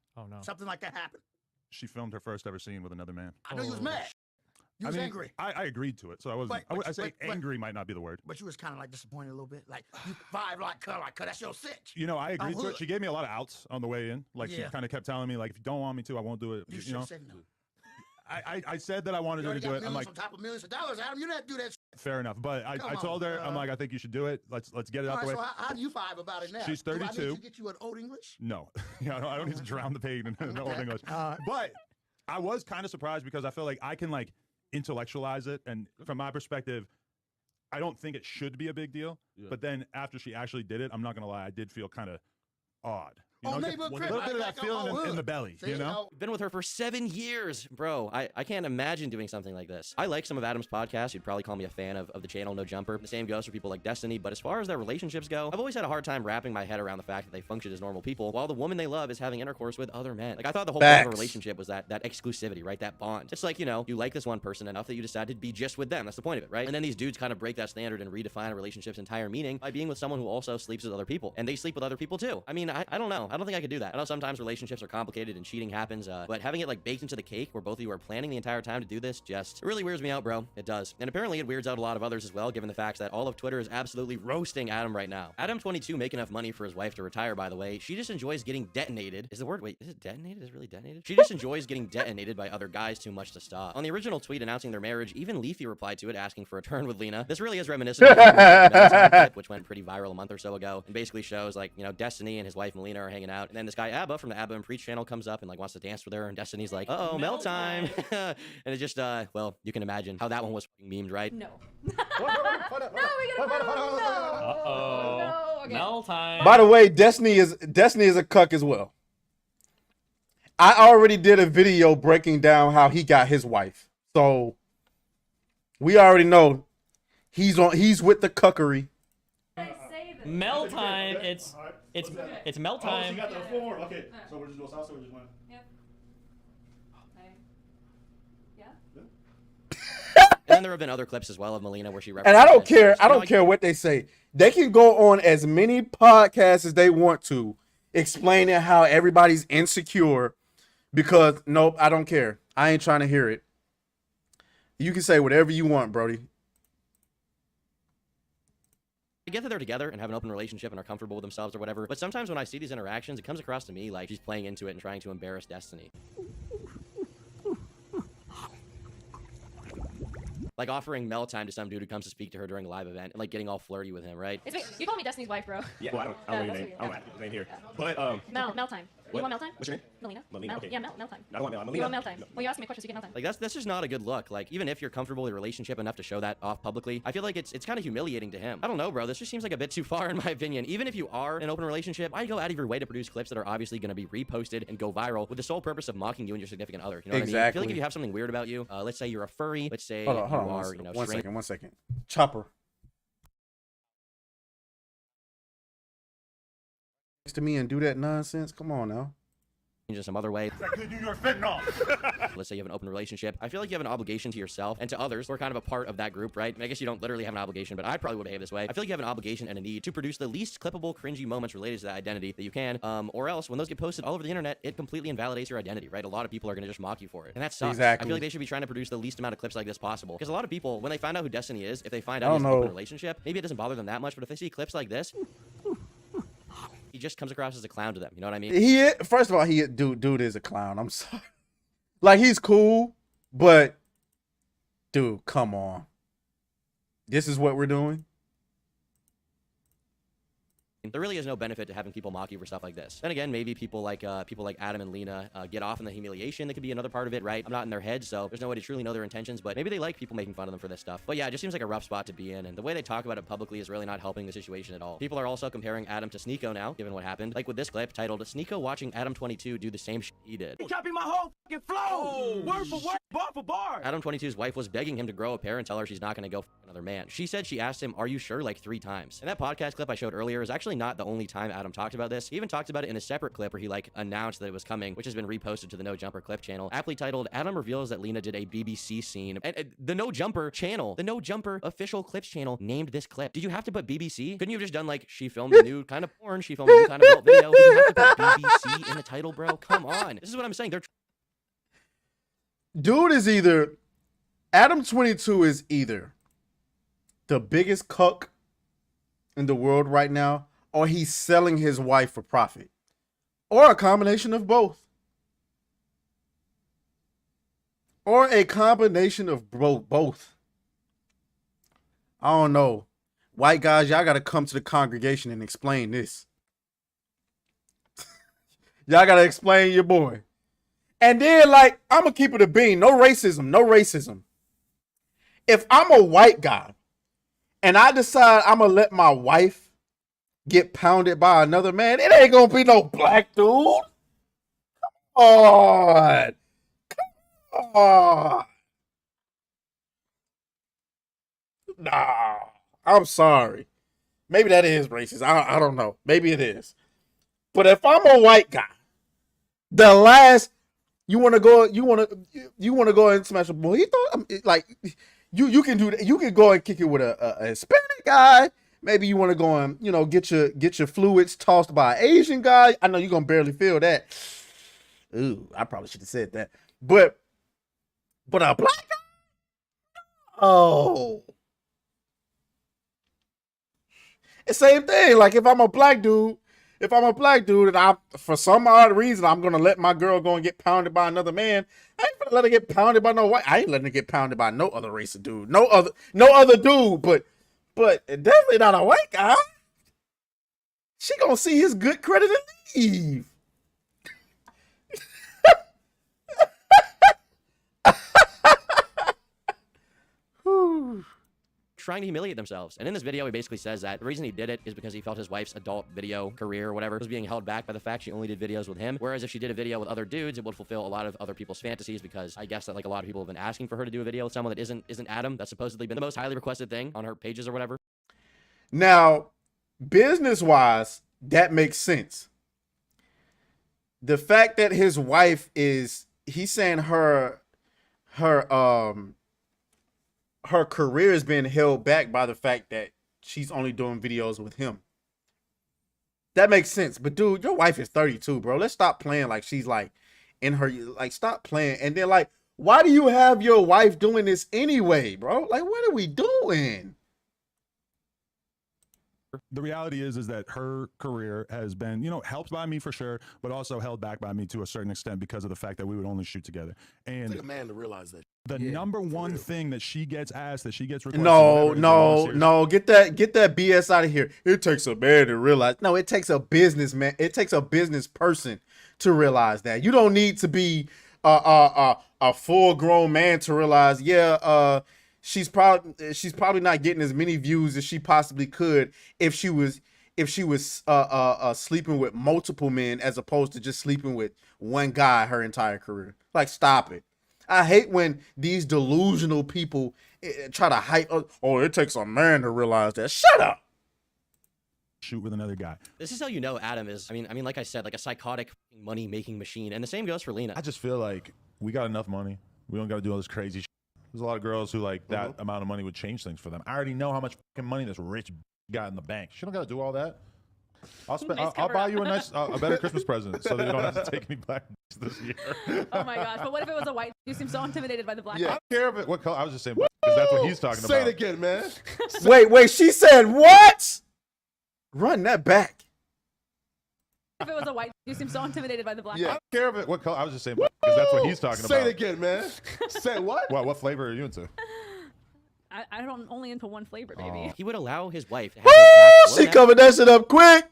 [SPEAKER 12] Something like that happened.
[SPEAKER 9] she filmed her first ever scene with another man.
[SPEAKER 12] I know you was mad. You was angry.
[SPEAKER 9] I agreed to it, so I wasn't. I say angry might not be the word.
[SPEAKER 12] But you was kind of like disappointed a little bit. Like, you vibe like, that's your sitch.
[SPEAKER 9] You know, I agreed to
[SPEAKER 12] hood.
[SPEAKER 9] it. She gave me a lot of outs on the way in. Like, she kind of kept telling me, like, if you don't want me to, I won't do it.
[SPEAKER 12] You
[SPEAKER 9] You
[SPEAKER 12] should
[SPEAKER 9] know,
[SPEAKER 12] have said no.
[SPEAKER 9] I said that I wanted her to do it. I'm like,
[SPEAKER 12] on top of millions of dollars, Adam. You didn't have to do that.
[SPEAKER 9] fair enough. But I
[SPEAKER 12] Come
[SPEAKER 9] told her, I'm like, I think you should do it. Let's get it out
[SPEAKER 12] All
[SPEAKER 9] the
[SPEAKER 12] right,
[SPEAKER 9] way.
[SPEAKER 12] so how do you vibe about it now?
[SPEAKER 9] She's
[SPEAKER 12] Do I need
[SPEAKER 9] 32.
[SPEAKER 12] to get you an old English?
[SPEAKER 9] No, I don't need to drown the pain in Old English. But I was kind of surprised because I feel like I can like intellectualize it, and from my perspective, I don't think it should be a big deal. But then after she actually did it, I'm not gonna lie, I did feel kind of odd. You know,
[SPEAKER 12] neighborhood
[SPEAKER 9] a
[SPEAKER 12] crib,
[SPEAKER 9] little bit of
[SPEAKER 12] like
[SPEAKER 9] that feeling in the
[SPEAKER 12] hood.
[SPEAKER 9] belly,
[SPEAKER 12] See,
[SPEAKER 9] you know?
[SPEAKER 8] been with her for 7 years, bro. I can't imagine doing something like this. I like some of Adam's podcasts. You'd probably call me a fan of the channel No Jumper. The same goes for people like Destiny, but as far as their relationships go, I've always had a hard time wrapping my head around the fact that they function as normal people while the woman they love is having intercourse with other men. Like, I thought the whole point of a relationship was that exclusivity, right? That bond. It's like, you know, you like this one person enough that you decide to be just with them. That's the point of it, right? And then these dudes kind of break that standard and redefine a relationship's entire meaning by being with someone who also sleeps with other people. And they sleep with other people too. I mean, I don't know. I don't think I could do that. I know sometimes relationships are complicated and cheating happens, but having it like baked into the cake where both of you are planning the entire time to do this just really weirds me out, bro. It does. And apparently it weirds out a lot of others as well, given the fact that all of Twitter is absolutely roasting Adam right now. Adam22 make enough money for his wife to retire, by the way. She just enjoys getting detonated. Is it detonated? Is it really detonated? She just enjoys getting detonated by other guys too much to stop. On the original tweet announcing their marriage, even Leafy replied to it asking for a turn with Lena. This really is reminiscent of the clip, which went pretty viral a month or so ago, and basically shows like, you know, Destiny and his wife Melina are hanging out, and then this guy Abba from the Abba and Preach channel comes up and like wants to dance with her, and Destiny's like, uh-oh, Mel time. And it just well, you can imagine how that one was memed, right?
[SPEAKER 11] No. No, we gotta
[SPEAKER 13] Uh-oh.
[SPEAKER 11] okay.
[SPEAKER 13] Mel time.
[SPEAKER 1] By the way, Destiny is a cuck as well. I already did a video breaking down how he got his wife. So we already know he's with the cuckery.
[SPEAKER 13] Mel time. It's Mel time.
[SPEAKER 1] got the form. Okay. So we're just doing salsa. We're just going.
[SPEAKER 11] Yep. Yeah.
[SPEAKER 8] And then there have been other clips as well of Melina where she
[SPEAKER 1] And I don't care. I don't care what they say. They can go on as many podcasts as they want to, explaining how everybody's insecure. Because nope, I don't care. I ain't trying to hear it. You can say whatever you want, Brody.
[SPEAKER 8] I get that they're together and have an open relationship and are comfortable with themselves or whatever, but sometimes when I see these interactions, it comes across to me like she's playing into it and trying to embarrass Destiny. Like offering Mel time to some dude who comes to speak to her during a live event and like getting all flirty with him, right?
[SPEAKER 11] You call me Destiny's wife, bro.
[SPEAKER 14] Yeah, well, I don't know your name. I don't know your name here. But,
[SPEAKER 11] Mel time. You want Mel time?
[SPEAKER 14] What's your name?
[SPEAKER 11] Melina.
[SPEAKER 14] Melina, okay.
[SPEAKER 11] Yeah, Mel time.
[SPEAKER 14] I don't want Mel. Melina.
[SPEAKER 11] You want Mel time? Well, you asked me a question, so you get Mel time.
[SPEAKER 8] Like that's just not a good look. Like even if you're comfortable with a relationship enough to show that off publicly, I feel like it's kind of humiliating to him. I don't know, bro. This just seems like a bit too far in my opinion. Even if you are in an open relationship, why go out of your way to produce clips that are obviously going to be reposted and go viral with the sole purpose of mocking you and your significant other? You know what I mean? I feel like if you have something weird about you, let's say you're a furry, let's say
[SPEAKER 1] Hold on,
[SPEAKER 8] you are, you know,
[SPEAKER 1] one second. Chopper. Next to me and do that nonsense. Come on now.
[SPEAKER 8] in some other way.
[SPEAKER 9] That good New York fentanyl.
[SPEAKER 8] Let's say you have an open relationship. I feel like you have an obligation to yourself and to others who are kind of a part of that group, right? I guess you don't literally have an obligation, but I probably would behave this way. I feel like you have an obligation and a need to produce the least clippable, cringy moments related to that identity that you can, or else when those get posted all over the internet, it completely invalidates your identity, right? A lot of people are going to just mock you for it, and that sucks.
[SPEAKER 1] Exactly.
[SPEAKER 8] I feel like they should be trying to produce the least amount of clips like this possible, because a lot of people, when they find out who Destiny is, if they find out he's in an open relationship, maybe it doesn't bother them that much, but if they see clips like this, he just comes across as a clown to them. You know what I mean?
[SPEAKER 1] First of all, dude is a clown. I'm sorry. Like, he's cool, but dude, come on. This is what we're doing.
[SPEAKER 8] There really is no benefit to having people mock you for stuff like this. Then again, maybe people like Adam and Lena get off in the humiliation. That could be another part of it, right? I'm not in their head, so there's no way to truly know their intentions, but maybe they like people making fun of them for this stuff. But yeah, it just seems like a rough spot to be in, and the way they talk about it publicly is really not helping the situation at all. People are also comparing Adam to Sneeko now, given what happened. Like with this clip titled, Sneeko watching Adam 22 do the same shit he did.
[SPEAKER 12] Copy my whole fucking flow! Word for word, bar for bar!
[SPEAKER 8] Adam 22's wife was begging him to grow a pair and tell her she's not going to go f another man. She said she asked him, "Are you sure?" like 3 times. And that podcast clip I showed earlier is actually not the only time Adam talked about this. He even talked about it in a separate clip where he like announced that it was coming, which has been reposted to the No Jumper clip channel, aptly titled, Adam reveals that Lena did a BBC scene. And the No Jumper channel, the No Jumper official clips channel named this clip. Did you have to put BBC? Couldn't you have just done like, she filmed a new kind of porn, she filmed a new kind of adult video? Did you have to put BBC in the title, bro? Come on. This is what I'm saying.
[SPEAKER 1] Dude is either, Adam 22 is either the biggest cuck in the world right now, or he's selling his wife for profit, or a combination of both, or a combination of both. I don't know. White guys, y'all got to come to the congregation and explain this. Y'all got to explain your boy. And then, like, I'm going to keep it a bean. No racism. No racism. If I'm a white guy and I decide I'm going to let my wife get pounded by another man, it ain't going to be no black dude. Come on. Come on. Nah. I'm sorry. Maybe that is racist. I don't know. Maybe it is. But if I'm a white guy, the last... You want to go and smash a mojito? Like, you can do that. You can go and kick it with a Hispanic guy. Maybe you want to go and, you know, get your fluids tossed by an Asian guy. I know you're gonna barely feel that. Ooh, I probably should have said that. But a black guy? Oh. It's the same thing. Like, if I'm a black dude and I, for some odd reason, I'm going to let my girl go and get pounded by another man, I ain't going to let her get pounded by no white. I ain't letting her get pounded by no other race of dude. No other dude, but definitely not a white guy. She going to see his good credit and leave.
[SPEAKER 8] Trying to humiliate themselves. And in this video, he basically says that the reason he did it is because he felt his wife's adult video career or whatever was being held back by the fact she only did videos with him. Whereas if she did a video with other dudes, it would fulfill a lot of other people's fantasies, because I guess that like a lot of people have been asking for her to do a video with someone that isn't Adam. That's supposedly been the most highly requested thing on her pages or whatever.
[SPEAKER 1] Now, business-wise, that makes sense. The fact that his wife is, he's saying her career is being held back by the fact that she's only doing videos with him. That makes sense. But dude, your wife is 32, bro. Let's stop playing like she's like in her, like, stop playing. And then, like, why do you have your wife doing this anyway, bro? Like, what are we doing?
[SPEAKER 9] The reality is that her career has been, you know, helped by me for sure, but also held back by me to a certain extent because of the fact that we would only shoot together. And
[SPEAKER 12] It's like a man to realize that.
[SPEAKER 9] the number one thing that she gets asked, that she gets requested.
[SPEAKER 1] No, get that BS out of here. It takes a man to realize. No, it takes a businessman. It takes a business person to realize that. You don't need to be a full grown man to realize, she's probably not getting as many views as she possibly could if she was sleeping with multiple men as opposed to just sleeping with one guy her entire career. Like, stop it. I hate when these delusional people try to hype. Oh, it takes a man to realize that. Shut up.
[SPEAKER 9] Shoot with another guy.
[SPEAKER 8] This is how you know Adam is, I mean, like I said, like a psychotic money-making machine. And the same goes for Lena.
[SPEAKER 9] I just feel like we got enough money. We don't got to do all this crazy shit. There's a lot of girls who like that amount of money would change things for them. I already know how much fucking money this rich got in the bank. She don't got to do all that. I'll spend.
[SPEAKER 11] Nice
[SPEAKER 9] I'll buy
[SPEAKER 11] cover-up.
[SPEAKER 9] you a nice, a better Christmas present so that you don't have to take any black this year.
[SPEAKER 11] Oh my gosh! But what if it was a white? You seem so intimidated by the black.
[SPEAKER 9] I don't care if it, what color. I was just saying because that's what he's talking about.
[SPEAKER 12] Say it again, man.
[SPEAKER 1] Wait. She said what? Run that back.
[SPEAKER 11] If it was a white, you seem so intimidated by the black.
[SPEAKER 9] I don't care if it, what color. I was just saying because that's what he's talking about.
[SPEAKER 12] Say it again, man. Say what?
[SPEAKER 9] What flavor are you into?
[SPEAKER 11] I don't only into one flavor, baby.
[SPEAKER 8] He would allow his wife to have her back blown
[SPEAKER 1] She
[SPEAKER 8] out.
[SPEAKER 1] covered that shit up quick.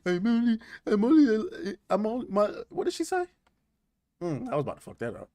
[SPEAKER 1] I'm only my. What did she say? I was about to fuck that up.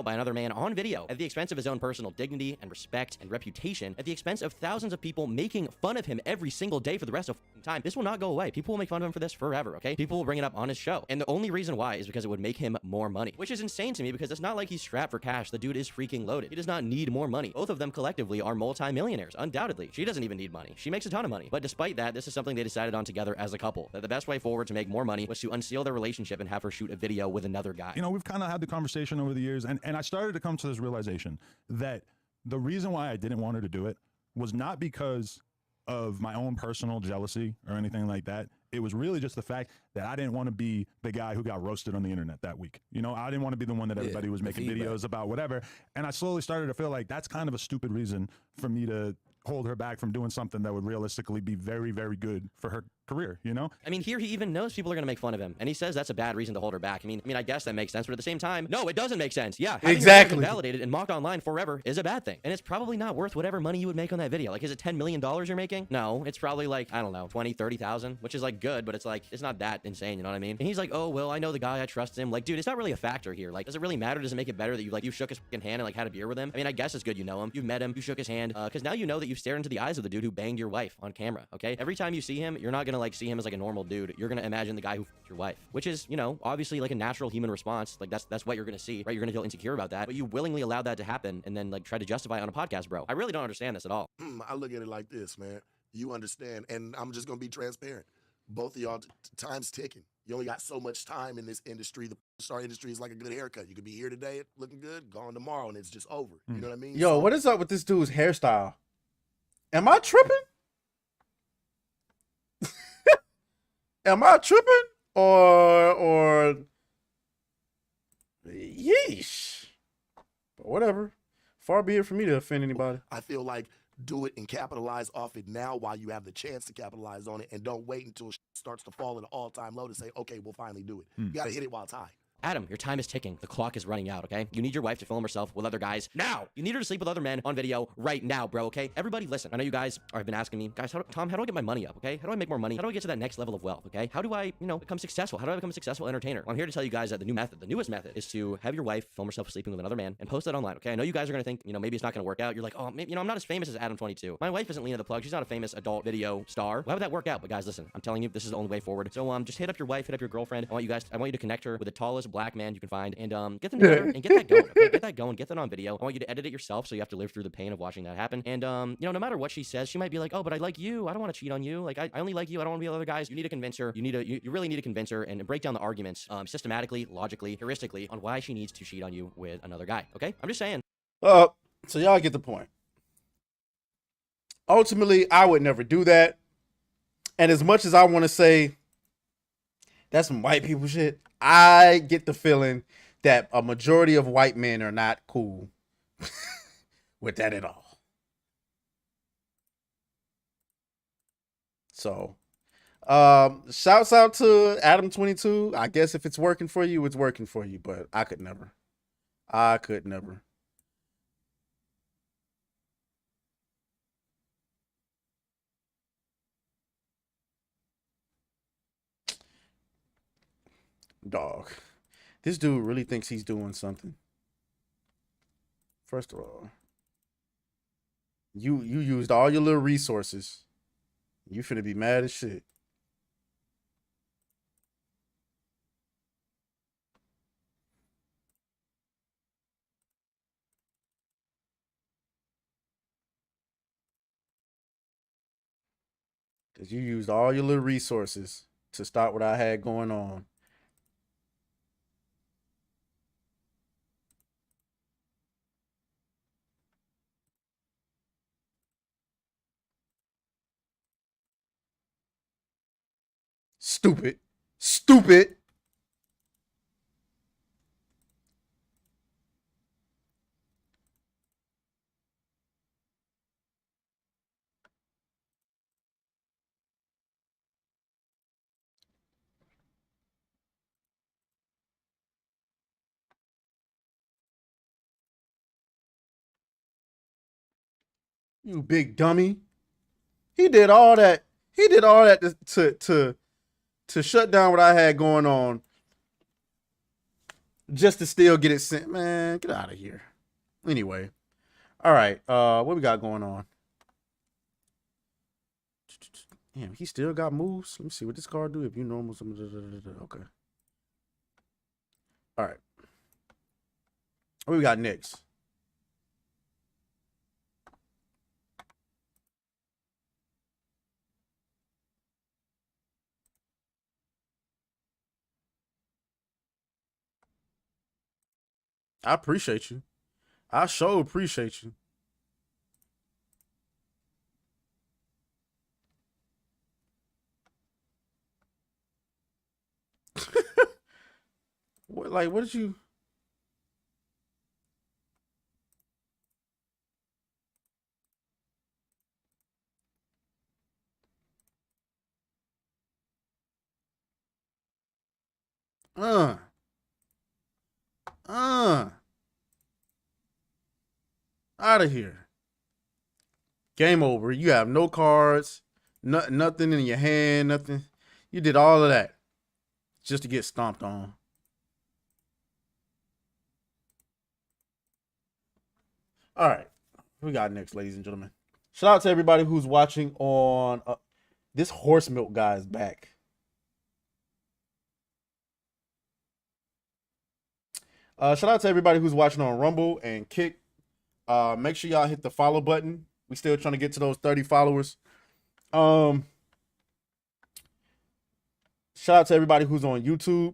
[SPEAKER 8] By another man on video at the expense of his own personal dignity and respect and reputation, at the expense of thousands of people making fun of him every single day for the rest of time. This will not go away. People will make fun of him for this forever, okay? People will bring it up on his show. And the only reason why is because it would make him more money, which is insane to me because it's not like he's strapped for cash. The dude is freaking loaded. He does not need more money. Both of them collectively are multi-millionaires, undoubtedly. She doesn't even need money. She makes a ton of money. But despite that, this is something they decided on together as a couple, that the best way forward to make more money was to unseal their relationship and have her shoot a video with another guy.
[SPEAKER 9] You know, we've kind of had the conversation over the years, and I started to come to this realization that the reason why I didn't want her to do it was not because of my own personal jealousy or anything like that. It was really just the fact that I didn't want to be the guy who got roasted on the internet that week. You know, I didn't want to be the one that everybody was making videos about, whatever. And I slowly started to feel like that's kind of a stupid reason for me to hold her back from doing something that would realistically be very, very good for her career, you know?
[SPEAKER 8] I mean, here he even knows people are going to make fun of him, and he says that's a bad reason to hold her back. I mean, I guess that makes sense, but at the same time, no, it doesn't make sense. Yeah, having
[SPEAKER 1] exactly.
[SPEAKER 8] Validated and mocked online forever is a bad thing, and it's probably not worth whatever money you would make on that video. Like, is it $10 million you're making? No, it's probably like, I don't know, 20, 30,000, which is like good, but it's like, it's not that insane, you know what I mean? And he's like, oh, well, I know the guy, I trust him. Like, dude, it's not really a factor here. Like, does it really matter? Does it make it better that you shook his fucking hand and like had a beer with him? I mean, I guess it's good you know him. You've met him, you shook his hand, because now you know that you've stared into the eyes of the dude who banged your wife on camera, okay? Every time you see him, you're not gonna like see him as like a normal dude. You're gonna imagine the guy who fucked your wife, which is, you know, obviously like a natural human response. Like that's what you're gonna see, right? You're gonna feel insecure about that, but you willingly allowed that to happen and then like try to justify it on a podcast, bro. I really don't understand this at all.
[SPEAKER 15] I look at it like this, man. You understand, and I'm just gonna be transparent. Both of y'all, time's ticking. You only got so much time in this industry. The star industry is like a good haircut. You could be here today looking good, gone tomorrow, and it's just over. You know what I mean?
[SPEAKER 1] Yo, what is up with this dude's hairstyle? Am I tripping? Am I tripping? Or yeesh. But whatever. Far be it for me to offend anybody.
[SPEAKER 15] I feel like do it and capitalize off it now while you have the chance to capitalize on it, and don't wait until it starts to fall at an all-time low to say, okay, we'll finally do it. You got to hit it while it's high.
[SPEAKER 8] Adam, your time is ticking. The clock is running out, okay? You need your wife to film herself with other guys now. You need her to sleep with other men on video right now, bro, okay? Everybody listen. I know you guys have been asking me, guys, Tom, how do I get my money up, okay? How do I make more money? How do I get to that next level of wealth, okay? How do I, become successful? How do I become a successful entertainer? Well, I'm here to tell you guys that the newest method is to have your wife film herself sleeping with another man and post that online, okay? I know you guys are gonna think, maybe it's not gonna work out. You're like, oh, maybe, I'm not as famous as Adam22. My wife isn't Lena the Plug. She's not a famous adult video star. Why would that work out? But guys, listen, I'm telling you, this is the only way forward. So, just hit up your wife, hit up your girlfriend. I want you to connect her with the tallest black man you can find and get them together and get that going, okay? Get that going, get that on video. I want you to edit it yourself so you have to live through the pain of watching that happen. And, no matter what she says, she might be like, oh, but I like you. I don't want to cheat on you. Like, I only like you. I don't want to be with other guys. You need to convince her. You really need to convince her and break down the arguments systematically, logically, heuristically on why she needs to cheat on you with another guy, okay? I'm just saying.
[SPEAKER 1] So y'all get the point. Ultimately, I would never do that. And as much as I want to say that's some white people shit, I get the feeling that a majority of white men are not cool with that at all. So, shouts out to Adam22. I guess if it's working for you, it's working for you, but I could never. Dog. This dude really thinks he's doing something. First of all, you used all your little resources. You finna be mad as shit. Because you used all your little resources to start what I had going on. Stupid. You big dummy. He did all that. He did all that to shut down what I had going on just to still get it sent. Man, get out of here. Anyway. All right. What we got going on? Damn, he still got moves. Let me see what this card do. If you normal, okay. All right. What we got next? I appreciate you. I sure appreciate you. What did you? Out of here. Game over. You have no cards, nothing in your hand, nothing. You did all of that just to get stomped on. All right. What we got next, ladies and gentlemen? Shout out to everybody who's watching on this horse milk guy is back. Shout out to everybody who's watching on Rumble and Kick. Make sure y'all hit the follow button. We still trying to get to those 30 followers. Shout out to everybody who's on YouTube.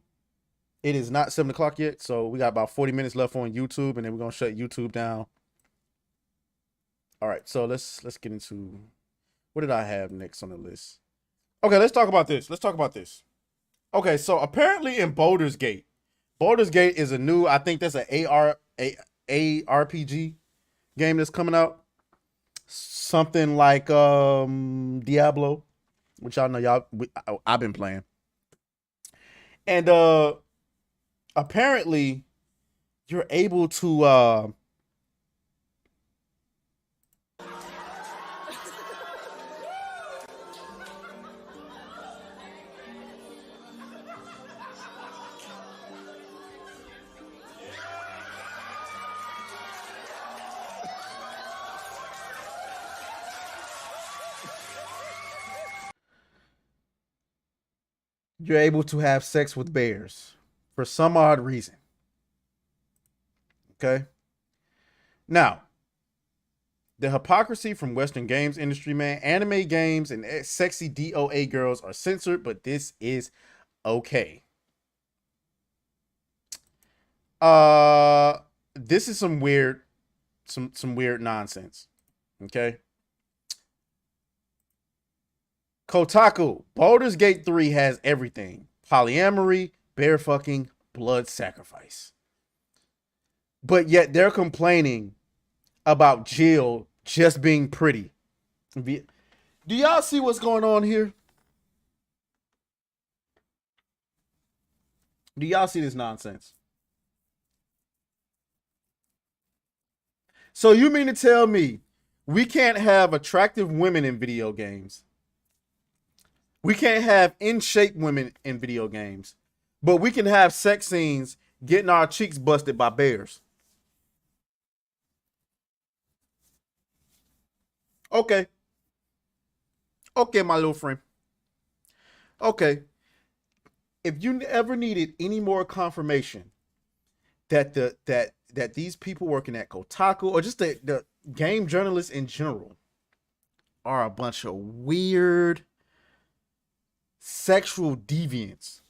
[SPEAKER 1] It is not 7 o'clock yet, so we got about 40 minutes left on YouTube, and then we're gonna shut YouTube down. All right, so let's get into what did I have next on the list? Okay, let's talk about this. Okay, so apparently in Baldur's Gate is a new, I think that's an ARPG game that's coming out. Something like Diablo, which y'all know I've been playing. And apparently you're able to have sex with bears for some odd reason. Okay. Now, the hypocrisy from Western games industry, man. Anime games and sexy DOA girls are censored, but this is okay. This is some weird nonsense. Okay. Kotaku, Baldur's Gate 3 has everything. Polyamory, bear fucking, blood sacrifice. But yet they're complaining about Jill just being pretty. Do y'all see what's going on here? Do y'all see this nonsense? So you mean to tell me we can't have attractive women in video games? We can't have in-shape women in video games, but we can have sex scenes getting our cheeks busted by bears. Okay. Okay, my little friend. Okay. If you ever needed any more confirmation that that these people working at Kotaku or just the game journalists in general are a bunch of weird sexual deviants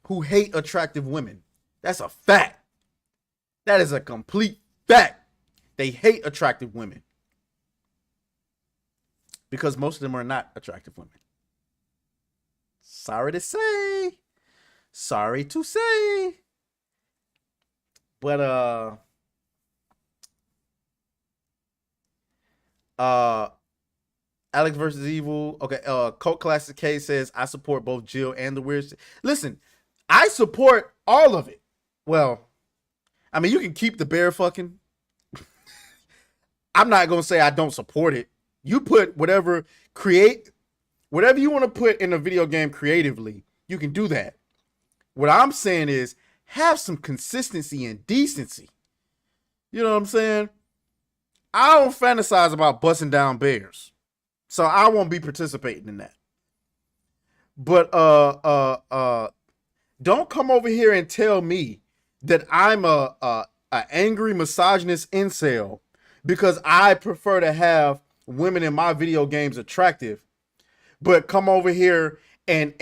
[SPEAKER 1] who hate attractive women. That's a fact. That is a complete fact. They hate attractive women because most of them are not attractive women. Sorry to say. But Alex versus Evil. Okay, Cult Classic K says I support both Jill and the weird. Listen, I support all of it. Well, I mean, you can keep the bear fucking. I'm not gonna say I don't support it. You put whatever you want to put in a video game creatively, you can do that. What I'm saying is have some consistency and decency. You know what I'm saying? I don't fantasize about busting down bears, so I won't be participating in that. But don't come over here and tell me that I'm a angry misogynist incel because I prefer to have women in my video games attractive, but come over here and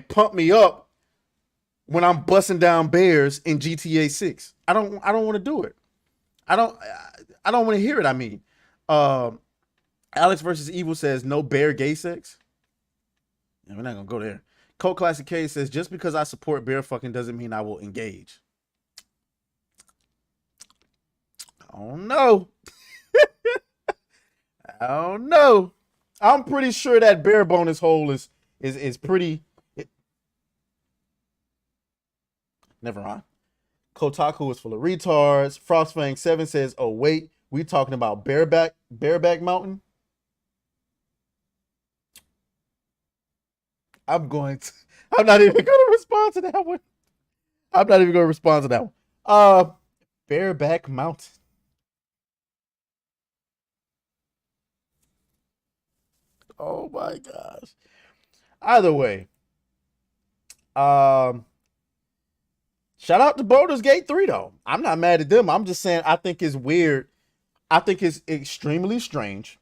[SPEAKER 1] pump me up when I'm busting down bears in GTA 6. I don't want to do it. I don't want to hear it. I mean, Alex versus Evil says no bear gay sex. Yeah, we're not gonna go there. Cult Classic K says just because I support bear fucking doesn't mean I will engage. I don't know. I don't know. I'm pretty sure that bear bonus hole is pretty. Never mind. Kotaku is full of retards. Frostfang7 says, "Oh wait, we talking about bareback mountain?" I'm not even going to respond to that one. I'm not even going to respond to that one. Bareback mountain. Oh my gosh. Either way, shout out to Baldur's Gate 3 though. I'm not mad at them. I'm just saying I think it's weird. I think it's extremely strange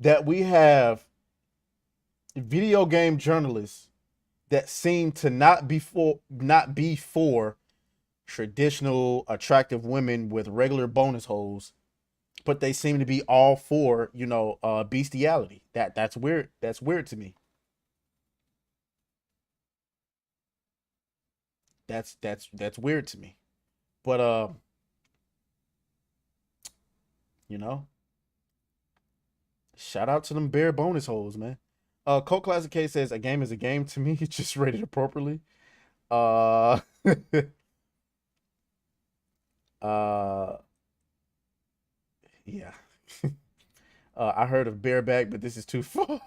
[SPEAKER 1] that we have video game journalists that seem to not be for traditional attractive women with regular bonus holes, but they seem to be all for, bestiality. That's weird. That's weird to me. That's weird to me. But shout out to them bare bonus holes, man. Cult Classic K says a game is a game to me. It's just rated appropriately. Yeah. I heard of bareback, but this is too far.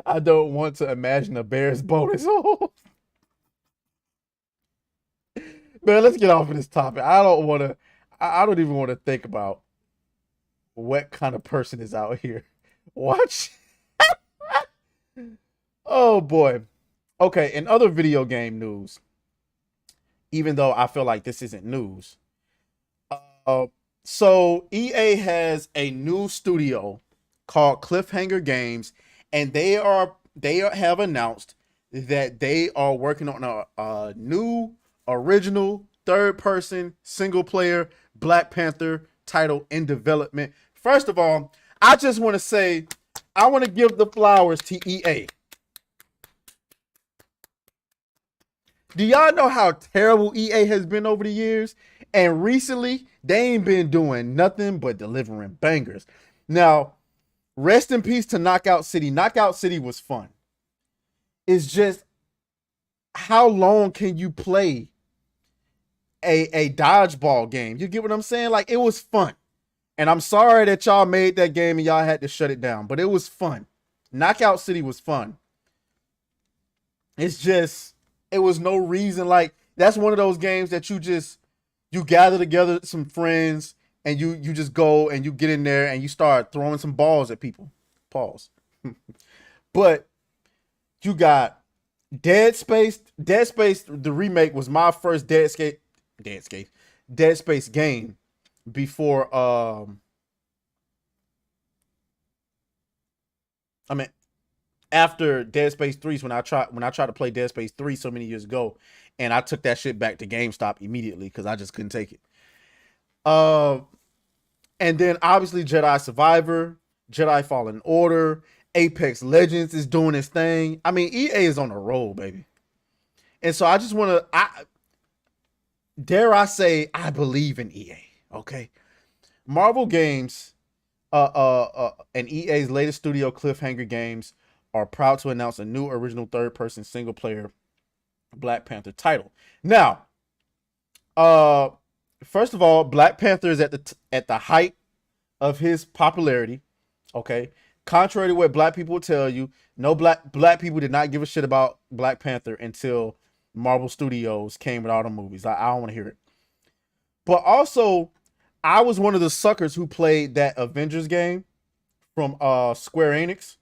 [SPEAKER 1] I don't want to imagine a bear's bonus hole. Man, let's get off of this topic. I don't even want to think about what kind of person is out here. Watch. Oh boy. Okay, in other video game news, even though I feel like this isn't news. So EA has a new studio called Cliffhanger Games, and they have announced that they are working on a new original third-person single-player Black Panther title in development. First of all, I just want to say I want to give the flowers to EA. Do y'all know how terrible EA has been over the years? And recently, they ain't been doing nothing but delivering bangers. Now, rest in peace to Knockout City. Knockout City was fun. It's just, how long can you play a dodgeball game? You get what I'm saying? Like, it was fun. And I'm sorry that y'all made that game and y'all had to shut it down, but it was fun. Knockout City was fun. It's just, it was no reason. Like, that's one of those games that you gather together some friends and you just go and you get in there and you start throwing some balls at people. Pause. But you got Dead Space. Dead Space, the remake, was my first Dead Space game before after Dead Space 3 is when I tried to play Dead Space 3 so many years ago, and I took that shit back to GameStop immediately because I just couldn't take it. And then obviously Jedi Survivor, Jedi Fallen Order, Apex Legends is doing its thing. I mean, EA is on a roll, baby. And so I just want to, dare I say, I believe in EA. Okay, Marvel Games, and EA's latest studio, Cliffhanger Games, are proud to announce a new original third-person single-player Black Panther title. Now, first of all, Black Panther is at the height of his popularity. Okay. Contrary to what black people will tell you, no black people did not give a shit about Black Panther until Marvel Studios came with all the movies. I don't want to hear it. But also, I was one of the suckers who played that Avengers game from Square Enix.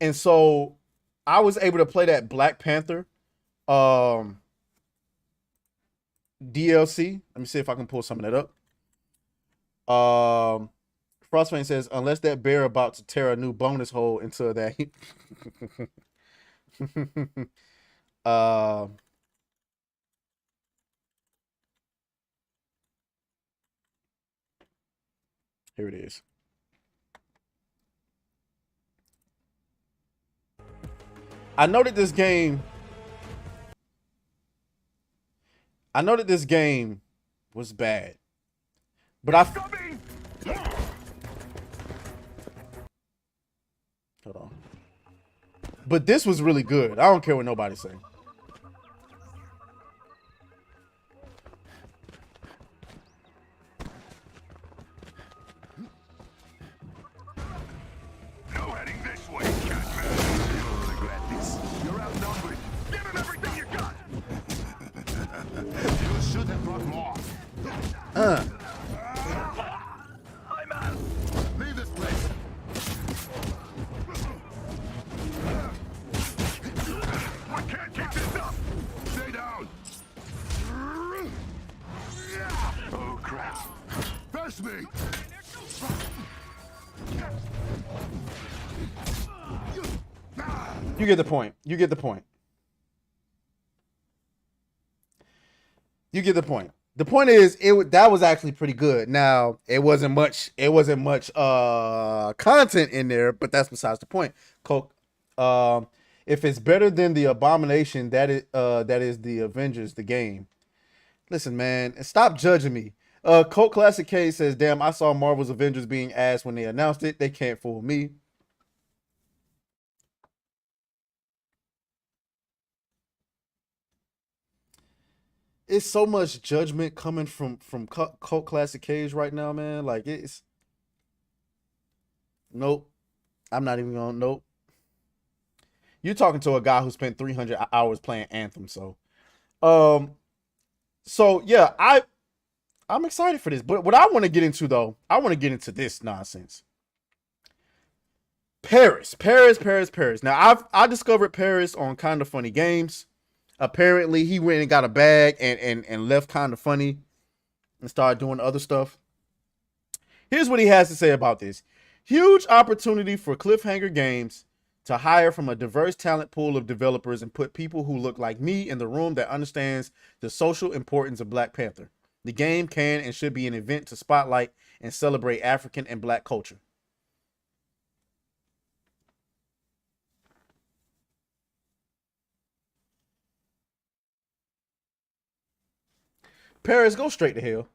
[SPEAKER 1] And so I was able to play that Black Panther DLC. Let me see if I can pull some of that up. Frostfang says, unless that bear about to tear a new bonus hole into that. Here it is. I know that this game was bad. But hold on. But this was really good. I don't care what nobody's saying.
[SPEAKER 2] No heading this way, Catman. You'll regret this. You're outnumbered. Give him everything you got. You should have brought more. I'm out. Leave this place. We can't keep this up. Stay down. Oh crap. Face me.
[SPEAKER 1] You get the point. You get the point. You get the point. The point is, that was actually pretty good. Now, it wasn't much content in there, but that's besides the point. Coke, if it's better than the Abomination, that is the Avengers, the game. Listen, man, stop judging me. Coke Classic K says, damn, I saw Marvel's Avengers being asked when they announced it. They can't fool me. It's so much judgment coming from Cult Classic Cage right now, man. Like, it's nope. I'm not even gonna nope. You're talking to a guy who spent 300 hours playing Anthem, so yeah, I'm excited for this. But what I want to get into though, I want to get into this nonsense. Paris. Now I discovered Paris on Kind of Funny Games. Apparently, he went and got a bag and left Kind of Funny and started doing other stuff. Here's what he has to say about this. Huge opportunity for Cliffhanger Games to hire from a diverse talent pool of developers and put people who look like me in the room that understands the social importance of Black Panther. The game can and should be an event to spotlight and celebrate African and Black culture. Paris, go straight to hell.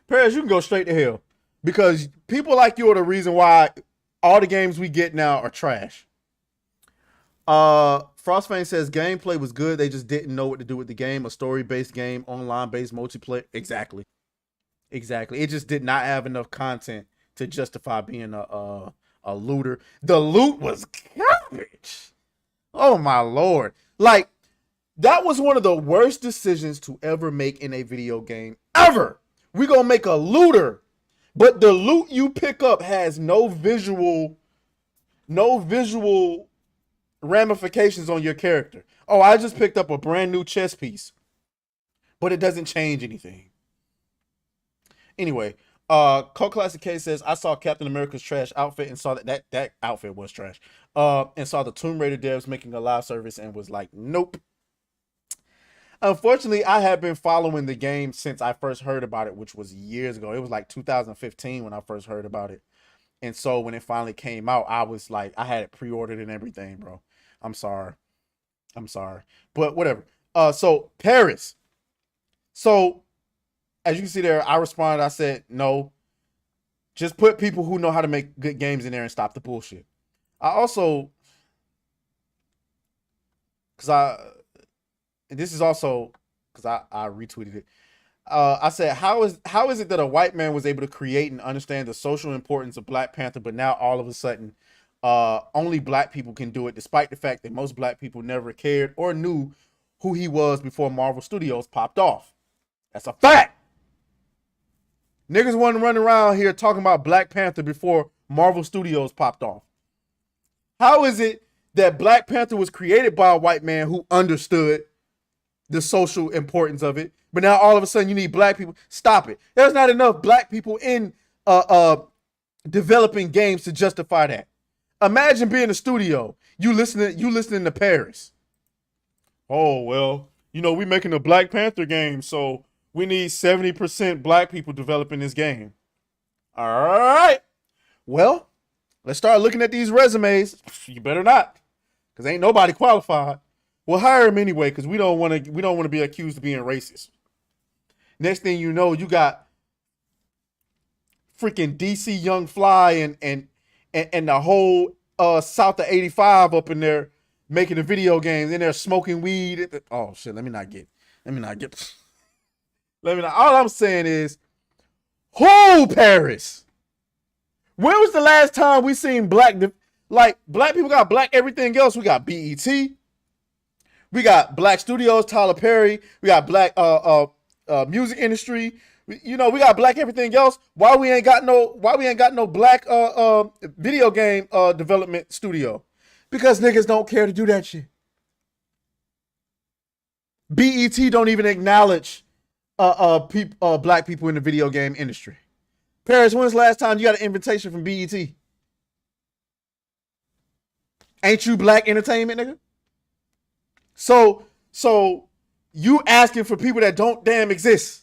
[SPEAKER 1] Paris, you can go straight to hell. Because people like you are the reason why all the games we get now are trash. Frostfang says gameplay was good. They just didn't know what to do with the game. A story-based game, online-based multiplayer. Exactly. It just did not have enough content to justify being a looter. The loot was garbage. Oh my Lord. Like, that was one of the worst decisions to ever make in a video game ever. We're going to make a looter, but the loot you pick up has no visual ramifications on your character. Oh, I just picked up a brand new chess piece, but it doesn't change anything. Anyway, Cult Classic K says, I saw Captain America's trash outfit and saw that outfit was trash. And saw the Tomb Raider devs making a live service and was like, nope. Unfortunately, I have been following the game since I first heard about it, which was years ago. It was like 2015 when I first heard about it. And so when it finally came out, I was like, I had it pre-ordered and everything, bro. I'm sorry. But whatever. So Paris. So as you can see there, I responded, I said, no. Just put people who know how to make good games in there and stop the bullshit. I also, this is also because I retweeted it. I said, how is it that a white man was able to create and understand the social importance of Black Panther, but now all of a sudden, only black people can do it, despite the fact that most black people never cared or knew who he was before Marvel Studios popped off. That's a fact. Niggas wasn't running around here talking about Black Panther before Marvel Studios popped off. How is it that Black Panther was created by a white man who understood the social importance of it, but now all of a sudden you need black people? Stop it. There's not enough black people in developing games to justify that. Imagine being a studio, you listening to Paris. Oh, well, we making a Black Panther game, so we need 70% black people developing this game. All right. Well, let's start looking at these resumes. You better not, because ain't nobody qualified. We'll hire him anyway, because we don't want to be accused of being racist. Next thing you know, you got freaking DC Young Fly and the whole South of 85 up in there making the video games, and they're smoking weed. Oh shit, let me not get. All I'm saying is, who Paris? When was the last time we seen black people got black everything else? We got BET. We got Black Studios, Tyler Perry. We got black music industry. We got black everything else. Why we ain't got no black video game development studio? Because niggas don't care to do that shit. BET don't even acknowledge black people in the video game industry. Paris, when's the last time you got an invitation from BET? Ain't you black entertainment, nigga? So you asking for people that don't damn exist.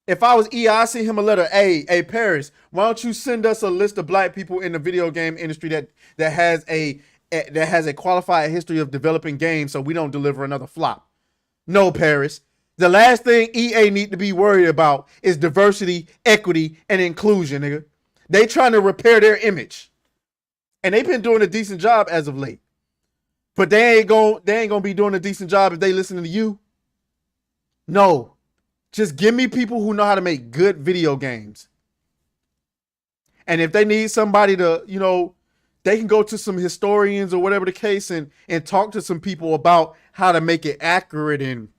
[SPEAKER 1] If I was EI, I send him a letter. Hey, Paris, why don't you send us a list of black people in the video game industry that has a qualified history of developing games, so we don't deliver another flop? No, Paris. The last thing EA need to be worried about is diversity, equity, and inclusion, nigga. They trying to repair their image. And they've been doing a decent job as of late. But they ain't gonna be doing a decent job if they listen to you. No. Just give me people who know how to make good video games. And if they need somebody to, they can go to some historians or whatever the case and talk to some people about how to make it accurate and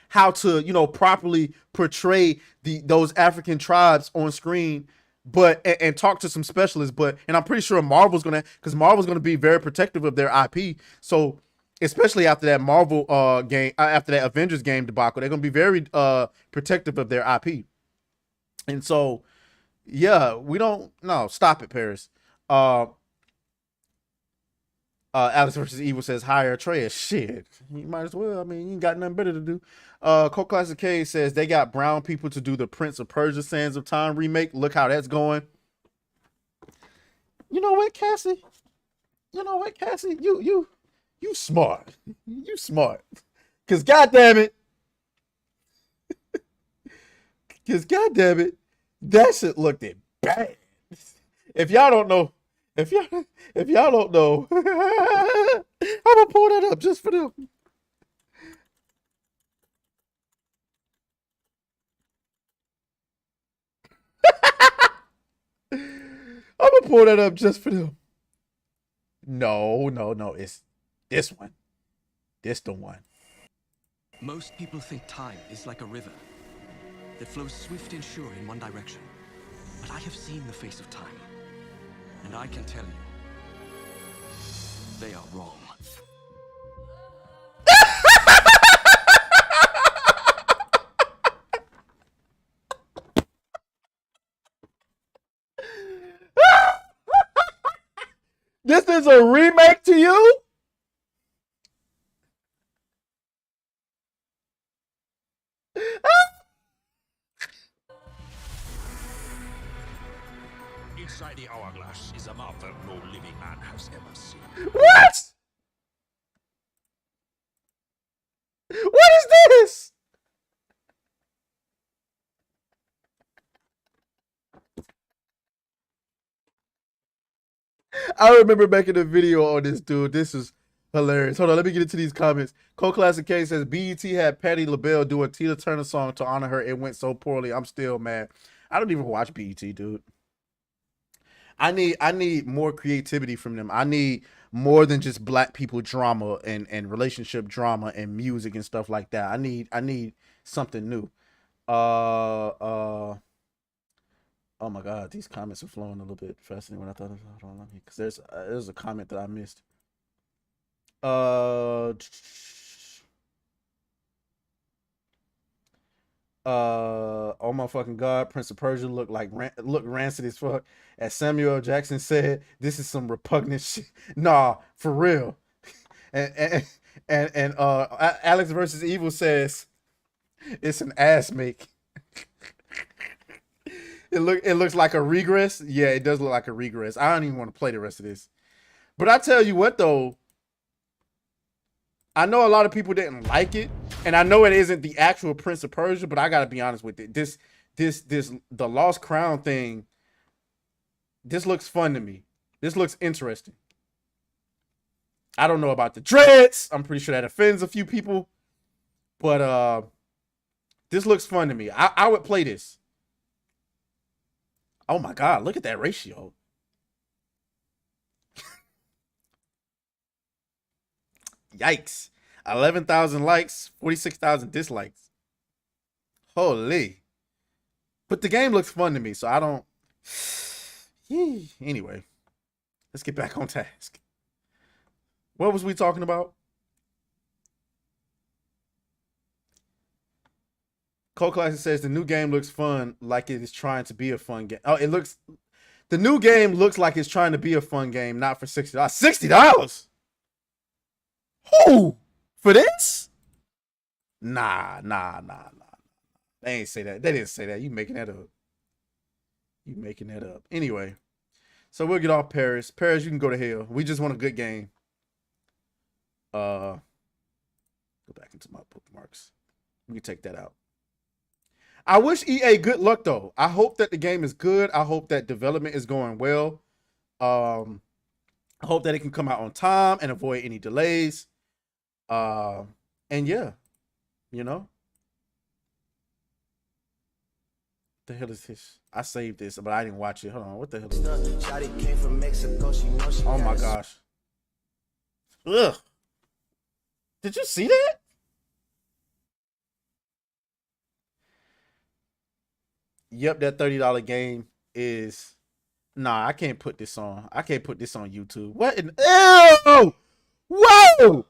[SPEAKER 1] how to, properly portray those African tribes on screen, and talk to some specialists. And I'm pretty sure Marvel's gonna be very protective of their IP. So especially after that Marvel game, after that Avengers game debacle, they're gonna be very protective of their IP. And so, yeah, stop it, Paris. Alex versus Evil says hire aTraes. Shit, you might as well. I mean, you ain't got nothing better to do. Cold Classic K says they got brown people to do the Prince of Persia: Sands of Time remake. Look how that's going. You know what, Cassie? You smart. You smart. Cause goddamn it. That shit looked it bad. If y'all don't know, I'm gonna pull that up just for them. I'm gonna pull that up just for them. No, it's this one. This the one.
[SPEAKER 16] Most people think time is like a river that flows swift and sure in one direction. But I have seen the face of time, and I can tell you, they are wrong.
[SPEAKER 1] This is a remake to you?
[SPEAKER 6] Inside the hourglass is a marvel no living man has ever seen.
[SPEAKER 1] What? What is this? I remember making a video on this dude. This is Hilarious. Hold on, let me get into these comments. Cole Classic K says BET had Patti LaBelle do a Tina Turner song to honor her. It went so poorly. I'm still mad. I don't even watch BET, dude. I need more creativity from them. I need more than just black people drama and relationship drama and music and stuff like that. I need something new. Oh my God, these comments are flowing a little bit faster than what I thought. Hold on, because there's a comment that I missed. Oh my fucking God, Prince of Persia looked rancid as fuck. As Samuel L. Jackson said, this is some repugnant shit. Nah, for real. and Alex versus Evil says it's an ass make. It looks like a regress. Yeah, it does look like a regress. I don't even want to play the rest of this. But I tell you what though, I know a lot of people didn't like it, and I know it isn't the actual Prince of Persia, but I gotta be honest with it. This the Lost Crown thing, this looks fun to me. This looks interesting. I don't know about the dreads. I'm pretty sure that offends a few people, but this looks fun to me. I would play this. Oh my God, look at that ratio. Yikes. 11,000 likes, 46,000 dislikes. Holy. But the game looks fun to me, so I don't... Anyway, let's get back on task. What was we talking about? Cole Classic says the new game looks fun, like it is trying to be a fun game. Oh, the new game looks like it's trying to be a fun game, not for $60. $60? Who? For this? Nah. They ain't say that. They didn't say that. You making that up. Anyway, so we'll get off Paris. Paris, you can go to hell. We just want a good game. Go back into my bookmarks. We can take that out. I wish EA good luck though. I hope that the game is good. I hope that development is going well. I hope that it can come out on time and avoid any delays. And yeah, you know. The hell is this? I saved this, but I didn't watch it. Hold on, what the hell is this? Oh my gosh. Ugh. Did you see that? Yep, that $30 game is... Nah, I can't put this on. I can't put this on YouTube. What in... Ew! Whoa!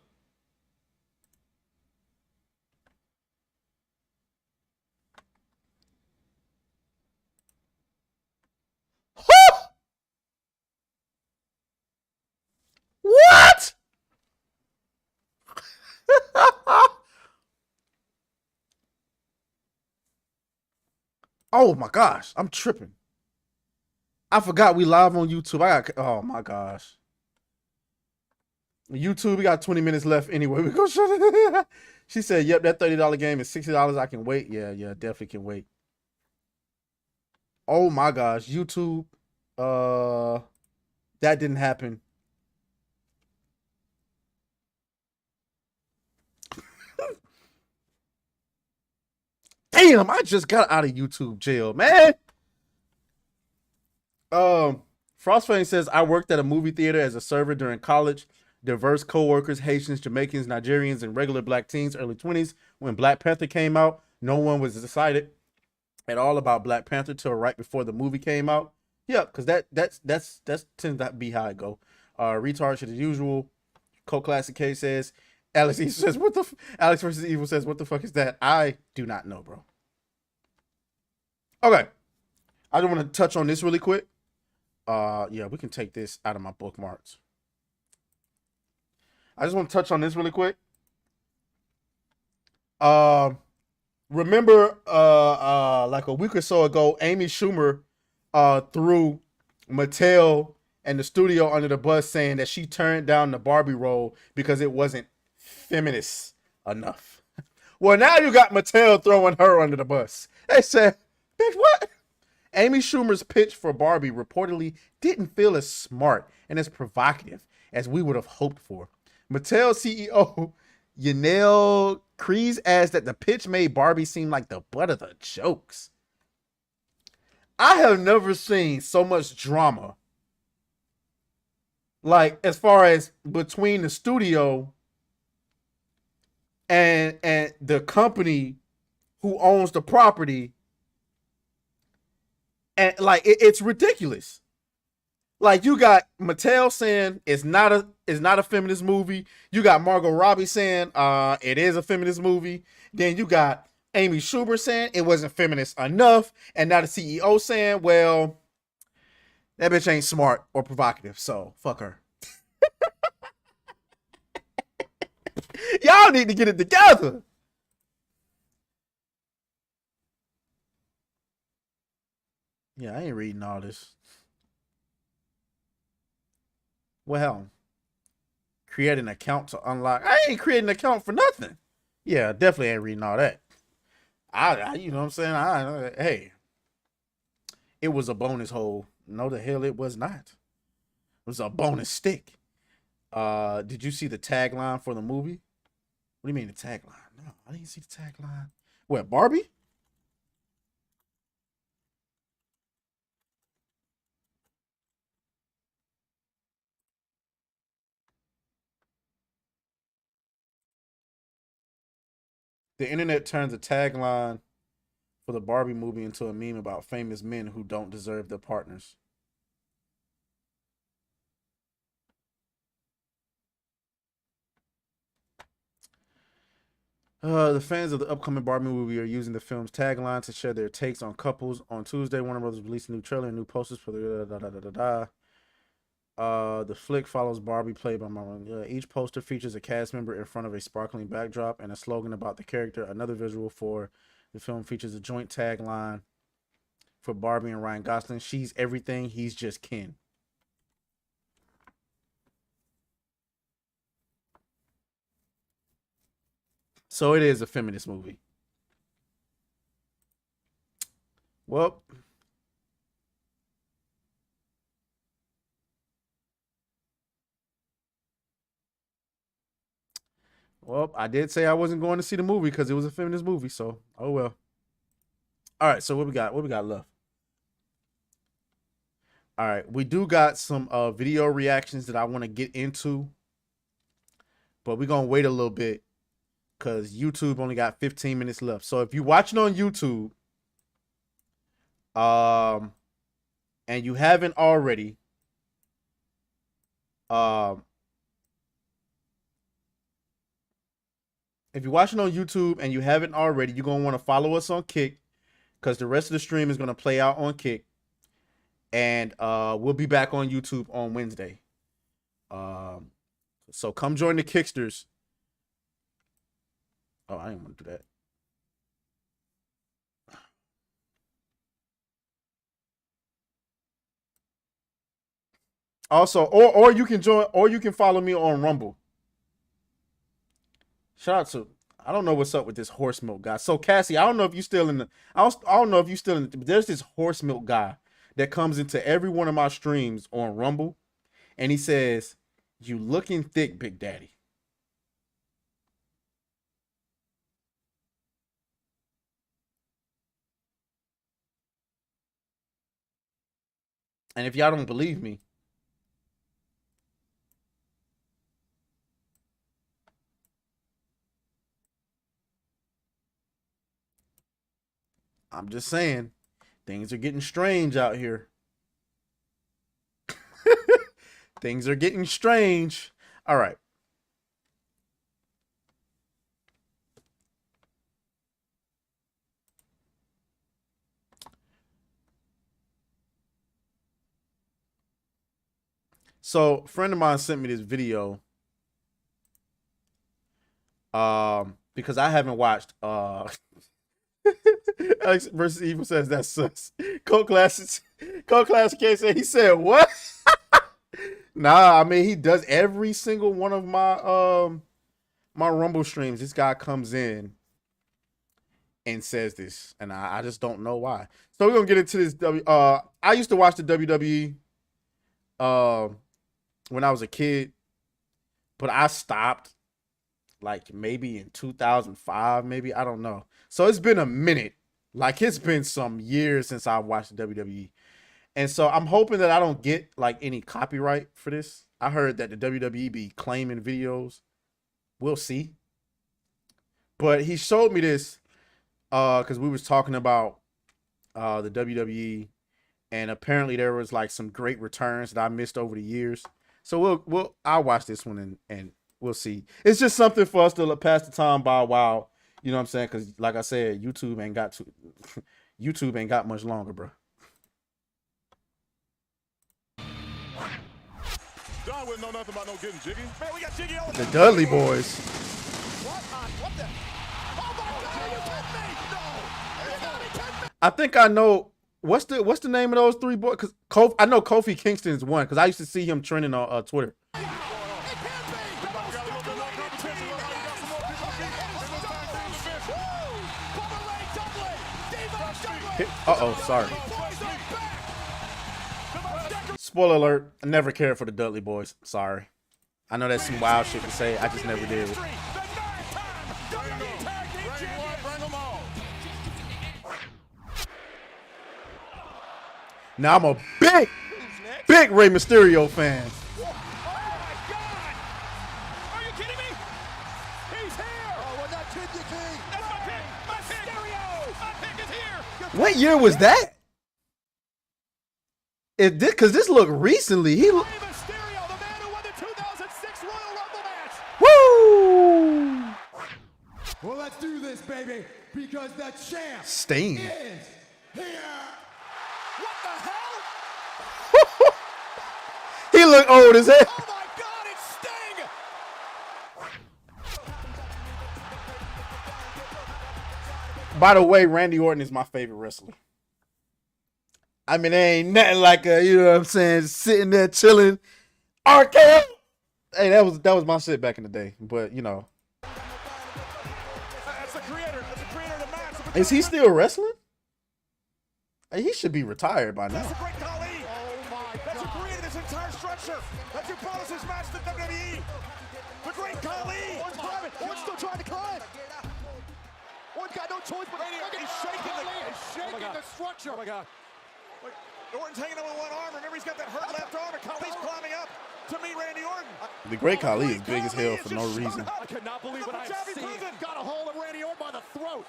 [SPEAKER 1] What? Oh my gosh, I'm tripping. I forgot we live on YouTube. Oh my gosh. YouTube, we got 20 minutes left anyway. We go shut it. She said, yep, that $30 game is $60. I can wait. Yeah, definitely can wait. Oh my gosh, YouTube. That didn't happen. Damn, I just got out of YouTube jail, man. Frostfang says, I worked at a movie theater as a server during college. Diverse co-workers, Haitians, Jamaicans, Nigerians, and regular black teens, early 20s. When Black Panther came out, no one was excited at all about Black Panther till right before the movie came out. Yeah, because that's tends to be how it go. Retard shit as usual. Cole Classic K says, Alex Evil says, Alex versus Evil says, what the fuck is that? I do not know, bro. Okay. I just want to touch on this really quick. Yeah, we can take this out of my bookmarks. I just want to touch on this really quick. Remember, like a week or so ago, Amy Schumer threw Mattel and the studio under the bus, saying that she turned down the Barbie role because it wasn't feminist enough. Well, now you got Mattel throwing her under the bus. They said, bitch, what? Amy Schumer's pitch for Barbie reportedly didn't feel as smart and as provocative as we would have hoped for. Mattel CEO Yanel Kreese adds that the pitch made Barbie seem like the butt of the jokes. I have never seen so much drama, like as far as between the studio and the company who owns the property, and like it's ridiculous. Like you got Mattel saying it's not a feminist movie. You got Margot Robbie saying it is a feminist movie. Then you got Amy Schumer saying it wasn't feminist enough, and now the CEO saying, well, that bitch ain't smart or provocative, so fuck her. Y'all need to get it together. Yeah, I ain't reading all this. Well, create an account to unlock. I ain't creating an account for nothing. Yeah, definitely ain't reading all that. I you know what I'm saying? Hey, it was a bonus hole. No, the hell it was not. It was a bonus stick. Did you see the tagline for the movie? What do you mean the tagline? No, I didn't see the tagline. What, Barbie? The internet turns a tagline for the Barbie movie into a meme about famous men who don't deserve their partners. The fans of the upcoming Barbie movie are using the film's tagline to share their takes on couples. On Tuesday, Warner Brothers released a new trailer and new posters for the the flick follows Barbie, played by each poster features a cast member in front of a sparkling backdrop and a slogan about the character. Another visual for the film features a joint tagline for Barbie and Ryan Gosling: "She's everything, he's just Ken." So it is a feminist movie. Well, I did say I wasn't going to see the movie because it was a feminist movie. So, oh well. All right. So what we got? What we got left? All right. We do got some video reactions that I want to get into, but we're gonna wait a little bit because YouTube only got 15 minutes left. So if you're watching on YouTube, and you haven't already, if you're watching on YouTube and you haven't already, you're going to want to follow us on Kick because the rest of the stream is going to play out on Kick. And we'll be back on YouTube on Wednesday. So come join the Kicksters. Oh, I didn't want to do that. Also, or you can join, or you can follow me on Rumble. Shout out to, I don't know what's up with this horse milk guy. So Cassie, I don't know if you still in the, I don't know if you still in the, there's this horse milk guy that comes into every one of my streams on Rumble, and he says, "You looking thick, Big Daddy." And if y'all don't believe me, I'm just saying, things are getting strange out here. Things are getting strange. All right. So, a friend of mine sent me this video. Because I haven't watched Alex versus Evil says that's sus. Code Classic case he said what? Nah, I mean he does every single one of my my Rumble streams. This guy comes in and says this, and I just don't know why. So we're gonna get into this. I used to watch the WWE when I was a kid. but I stopped like maybe in 2005, maybe, I don't know. So it's been a minute. Like it's been some years since I watched the WWE. And so I'm hoping that I don't get like any copyright for this. I heard that the WWE be claiming videos. We'll see. But he showed me this because we was talking about the WWE, and apparently there was like some great returns that I missed over the years. So I'll watch this one and we'll see. It's just something for us to pass the time by while, you know what I'm saying? Because like I said, YouTube ain't got much longer, bro.
[SPEAKER 17] John wouldn't know nothing about no getting jiggy. Man, we got jiggy all
[SPEAKER 1] The Dudley Boys.
[SPEAKER 17] What the? Oh my God, are you kidding me? No. You gotta be kidding me.
[SPEAKER 1] I think I know what's the name of those three boys? Because I know Kofi Kingston's one because I used to see him trending on Twitter. Sorry. Spoiler alert, I never cared for the Dudley Boys. Sorry. I know that's some wild shit to say. I just never did. Now I'm a big Rey Mysterio fan. What year was that? It did, because this looked recently. He looked. Woo!
[SPEAKER 18] Well, let's do this, baby, because the champ
[SPEAKER 1] Sting.
[SPEAKER 18] is here.
[SPEAKER 17] What the hell?
[SPEAKER 1] He looked old as hell.
[SPEAKER 17] Oh my God, it's Sting!
[SPEAKER 1] By the way, Randy Orton is my favorite wrestler. I mean, there ain't nothing like a, you know what I'm saying, sitting there chilling. RKO. Hey, that was my shit back in the day. But you know,
[SPEAKER 17] That's the creator. That's the creator of the match.
[SPEAKER 1] is he still wrestling? Hey, he should be retired by now.
[SPEAKER 17] That's a great Khali. Oh my God. That's who created this entire structure. That's who brought us this match to WWE. The great Khali. Orton's climbing. Orton's still trying to climb. Orton's got no choice but he's shaking the structure. Oh my God. Orton's hanging on with one arm. Remember, he's got that hurt left arm, and Khali's climbing up to meet Randy Orton.
[SPEAKER 1] The great Khali is big as hell for no reason.
[SPEAKER 17] I cannot believe what I've seen. Got a hold of Randy Orton by the throat.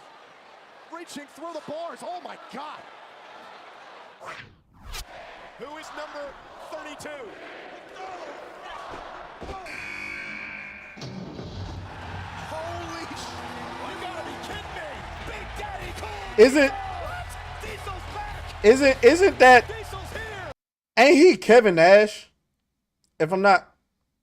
[SPEAKER 17] Reaching through the bars. Oh my God. Who is number 32? Holy shit. You gotta be kidding me. Big Daddy Cole.
[SPEAKER 1] Isn't that, ain't he Kevin Nash? If I'm not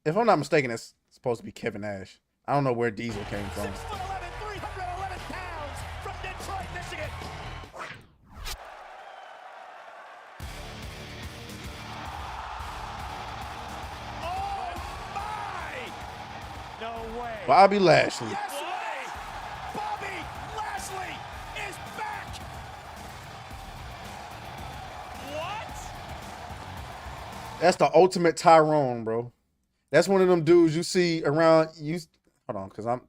[SPEAKER 1] mistaken, it's supposed to be Kevin Nash. I don't know where Diesel came from.
[SPEAKER 17] 6'11", 311 pounds from Detroit, Michigan. Oh my! No way.
[SPEAKER 1] Bobby Lashley.
[SPEAKER 17] Yes way. Bobby Lashley is back. What?
[SPEAKER 1] That's the ultimate Tyrone, bro. That's one of them dudes you see around. Hold on, because I'm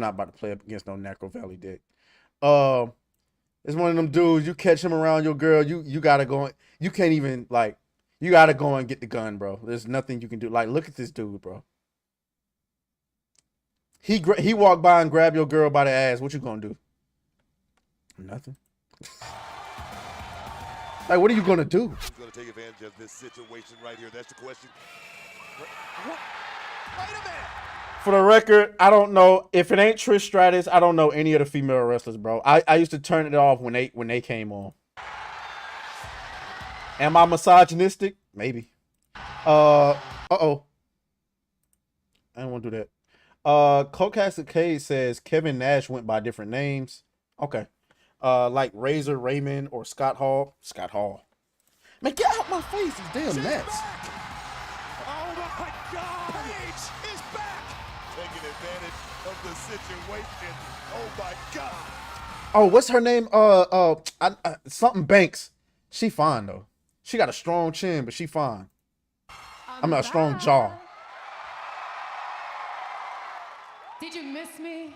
[SPEAKER 1] not about to play up against no Necro Valley dick. It's one of them dudes you catch him around your girl. You gotta go. You can't even like. You gotta go and get the gun, bro. There's nothing you can do. Like, look at this dude, bro. He walked by and grabbed your girl by the ass. What you gonna do? Nothing. Like, what are you gonna do?
[SPEAKER 19] Who's gonna take advantage of this situation right here? That's the question.
[SPEAKER 17] Wait a minute.
[SPEAKER 1] For the record, I don't know if it ain't Trish Stratus. I don't know any of the female wrestlers, bro. I used to turn it off when they came on. Am I misogynistic? Maybe. I don't want to do that. Cocastic Cade says Kevin Nash went by different names. Okay. Like Razor Raymond or Scott Hall. Scott Hall. Man, get out my face, these damn Nets.
[SPEAKER 17] Oh my God! Paige is back.
[SPEAKER 19] Taking advantage of the situation. Oh my God!
[SPEAKER 1] Oh, what's her name? Something Banks. She fine though. She got a strong chin, but she fine. I mean, a strong jaw.
[SPEAKER 11] Did you miss me?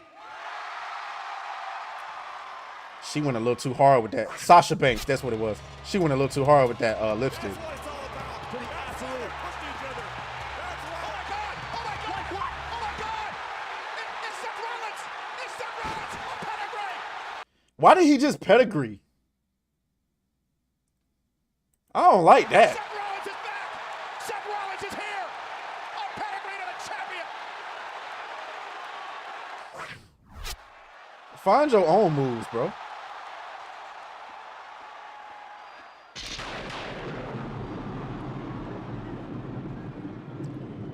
[SPEAKER 1] She went a little too hard with that. Sasha Banks, that's what it was. She went a little too hard with that lipstick. Why did he just pedigree? I don't like that.
[SPEAKER 17] Seth Rollins is here. A pedigree to the champion.
[SPEAKER 1] Find your own moves, bro.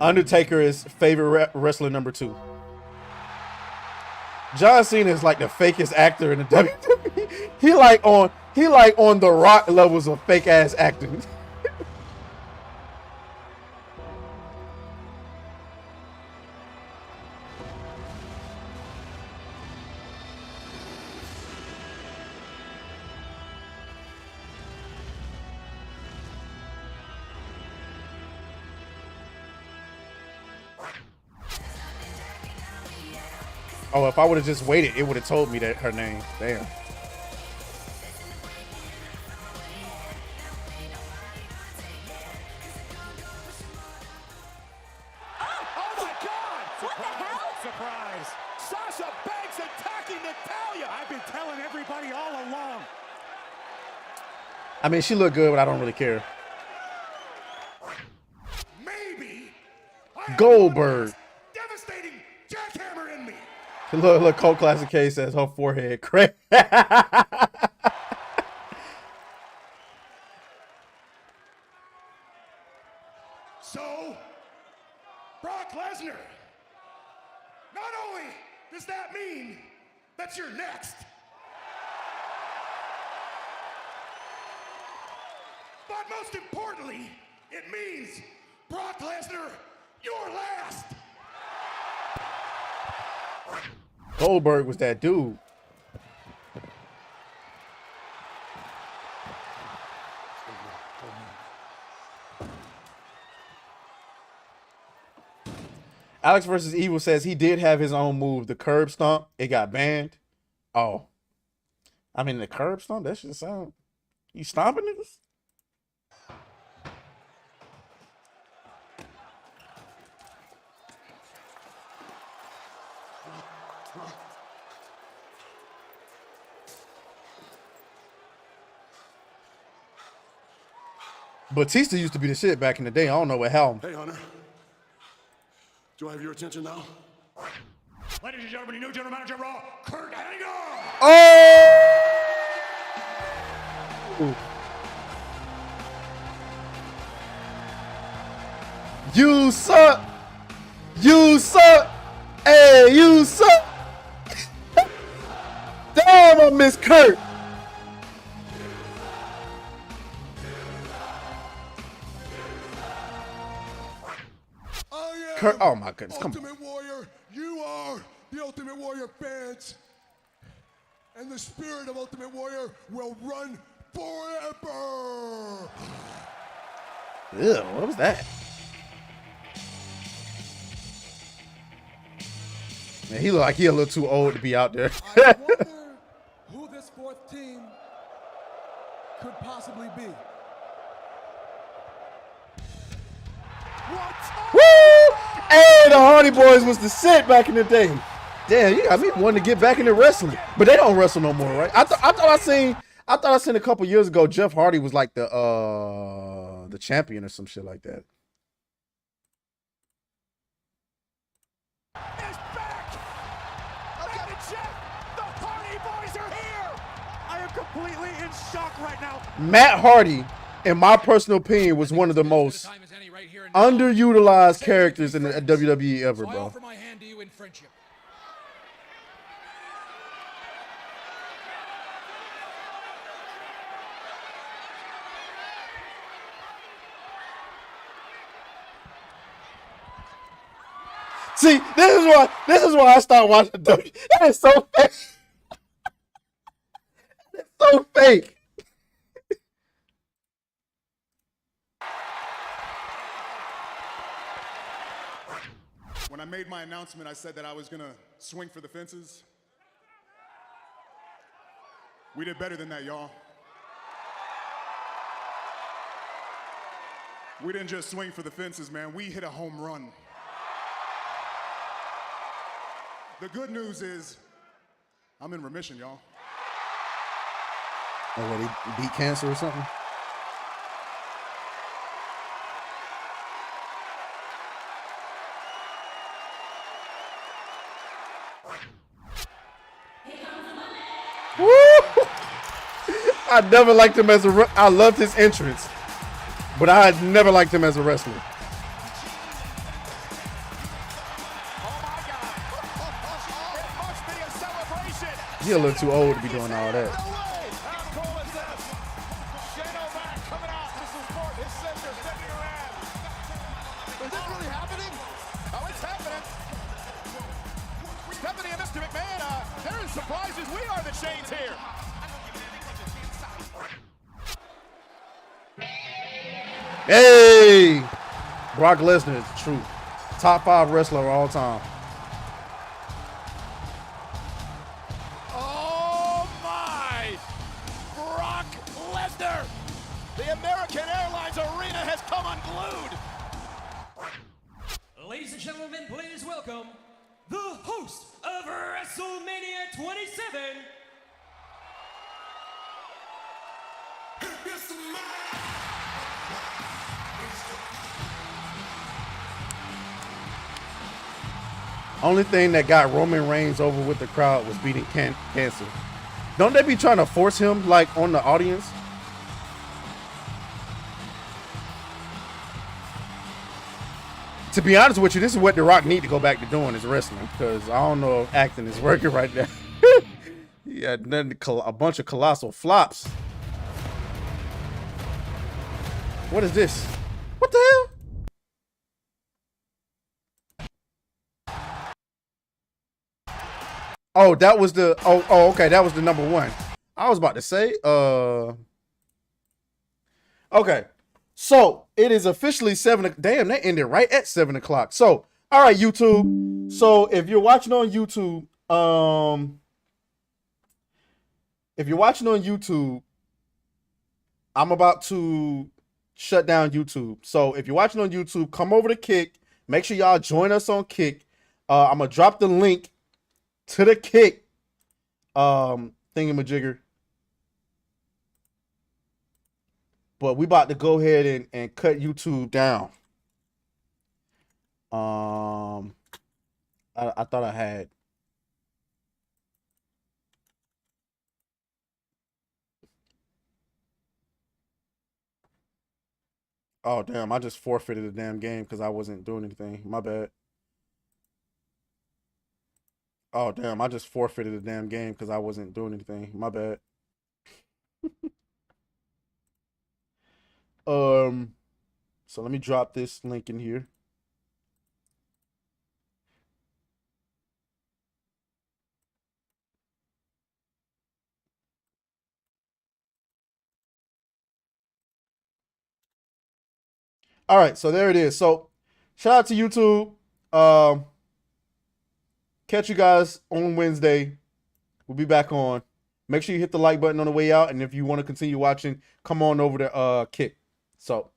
[SPEAKER 1] Undertaker is favorite wrestler number 2. John Cena is like the fakest actor in the WWE. He like on the Rock levels of fake ass acting. Oh, if I would have just waited, it would have told me that her name. Damn.
[SPEAKER 17] Oh my God! What the hell? Surprise! Sasha Banks attacking Natalya. I've been telling everybody all along.
[SPEAKER 1] I mean, she looked good, but I don't really care.
[SPEAKER 17] Maybe
[SPEAKER 1] Goldberg.
[SPEAKER 17] devastating jackhammer in me.
[SPEAKER 1] Look, Cult Classic K says her forehead crack.
[SPEAKER 17] So, Brock Lesnar, not only does that mean that you're next, but most importantly, it means, Brock Lesnar, you're last.
[SPEAKER 1] Goldberg was that dude. Alex versus Evil says he did have his own move, the curb stomp. It got banned. Oh. I mean, the curb stomp, that should sound... You stomping niggas? Batista used to be the shit back in the day. I don't know what hell.
[SPEAKER 17] Hey, Hunter. Do I have your attention now? Ladies and gentlemen, your new general manager of Raw, Kurt Angle.
[SPEAKER 1] Oh! You suck! You suck! Hey, you suck! Damn, I miss Kurt! Kurt, oh my goodness, come on.
[SPEAKER 17] Ultimate Warrior, you are the Ultimate Warrior fans. And the spirit of Ultimate Warrior will run forever.
[SPEAKER 1] Ew, what was that? Man, he look like he a little too old to be out there.
[SPEAKER 18] I wonder who this fourth team could possibly be.
[SPEAKER 1] Woo! Hey, the Hardy Boys was the shit back in the day. Damn, you got me wanting to get back into wrestling, but they don't wrestle no more, right? I thought I seen a couple years ago Jeff Hardy was like the champion or some shit like that.
[SPEAKER 17] Is back. Look at Jeff. The Hardy Boys are here. I am completely in shock right now.
[SPEAKER 1] Matt Hardy, in my personal opinion, was one of the most underutilized characters in the WWE ever, bro.
[SPEAKER 20] I offer my hand to you in friendship.
[SPEAKER 1] See, this is why I stopped watching WWE. That is so fake. It's so fake.
[SPEAKER 20] When I made my announcement, I said that I was gonna swing for the fences. We did better than that, y'all. We didn't just swing for the fences, man. We hit a home run. The good news is, I'm in remission, y'all.
[SPEAKER 1] Oh, what, he beat cancer or something? Woo! I never liked him as a. I loved his entrance, but I had never liked him as a wrestler. You're a little too old to be doing all that.
[SPEAKER 17] Is this really happening? Oh, it's happening. Stephanie and Mr. McMahon, they're as surprised as we are that Shane's here.
[SPEAKER 1] Hey! Brock Lesnar is the truth. Top 5 wrestler of all time.
[SPEAKER 17] Oh my! Brock Lesnar! The American Airlines Arena has come unglued!
[SPEAKER 21] Ladies and gentlemen, please welcome the host of WrestleMania 27.
[SPEAKER 1] Only thing that got Roman Reigns over with the crowd was beating cancer. Don't they be trying to force him like on the audience? To be honest with you, this is what The Rock need to go back to doing, is wrestling, because I don't know if acting is working right now. He had a bunch of colossal flops. What is this? What the hell? Oh, that was the okay, that was the number 1. I was about to say, okay. So it is officially 7. Damn, that ended right at 7 o'clock. So, all right, YouTube. So if you're watching on YouTube, I'm about to shut down YouTube. So if you're watching on YouTube, come over to Kick. Make sure y'all join us on Kick. I'm gonna drop the link to the Kick thingamajigger. But we about to go ahead and cut YouTube down. I thought I had. Oh, damn. I just forfeited the damn game because I wasn't doing anything. My bad. Oh, damn. I just forfeited the damn game because I wasn't doing anything. My bad. So let me drop this link in here. All right, so there it is. So shout out to YouTube. Catch you guys on Wednesday. We'll be back on. Make sure you hit the like button on the way out, and if you want to continue watching, come on over to Kick. So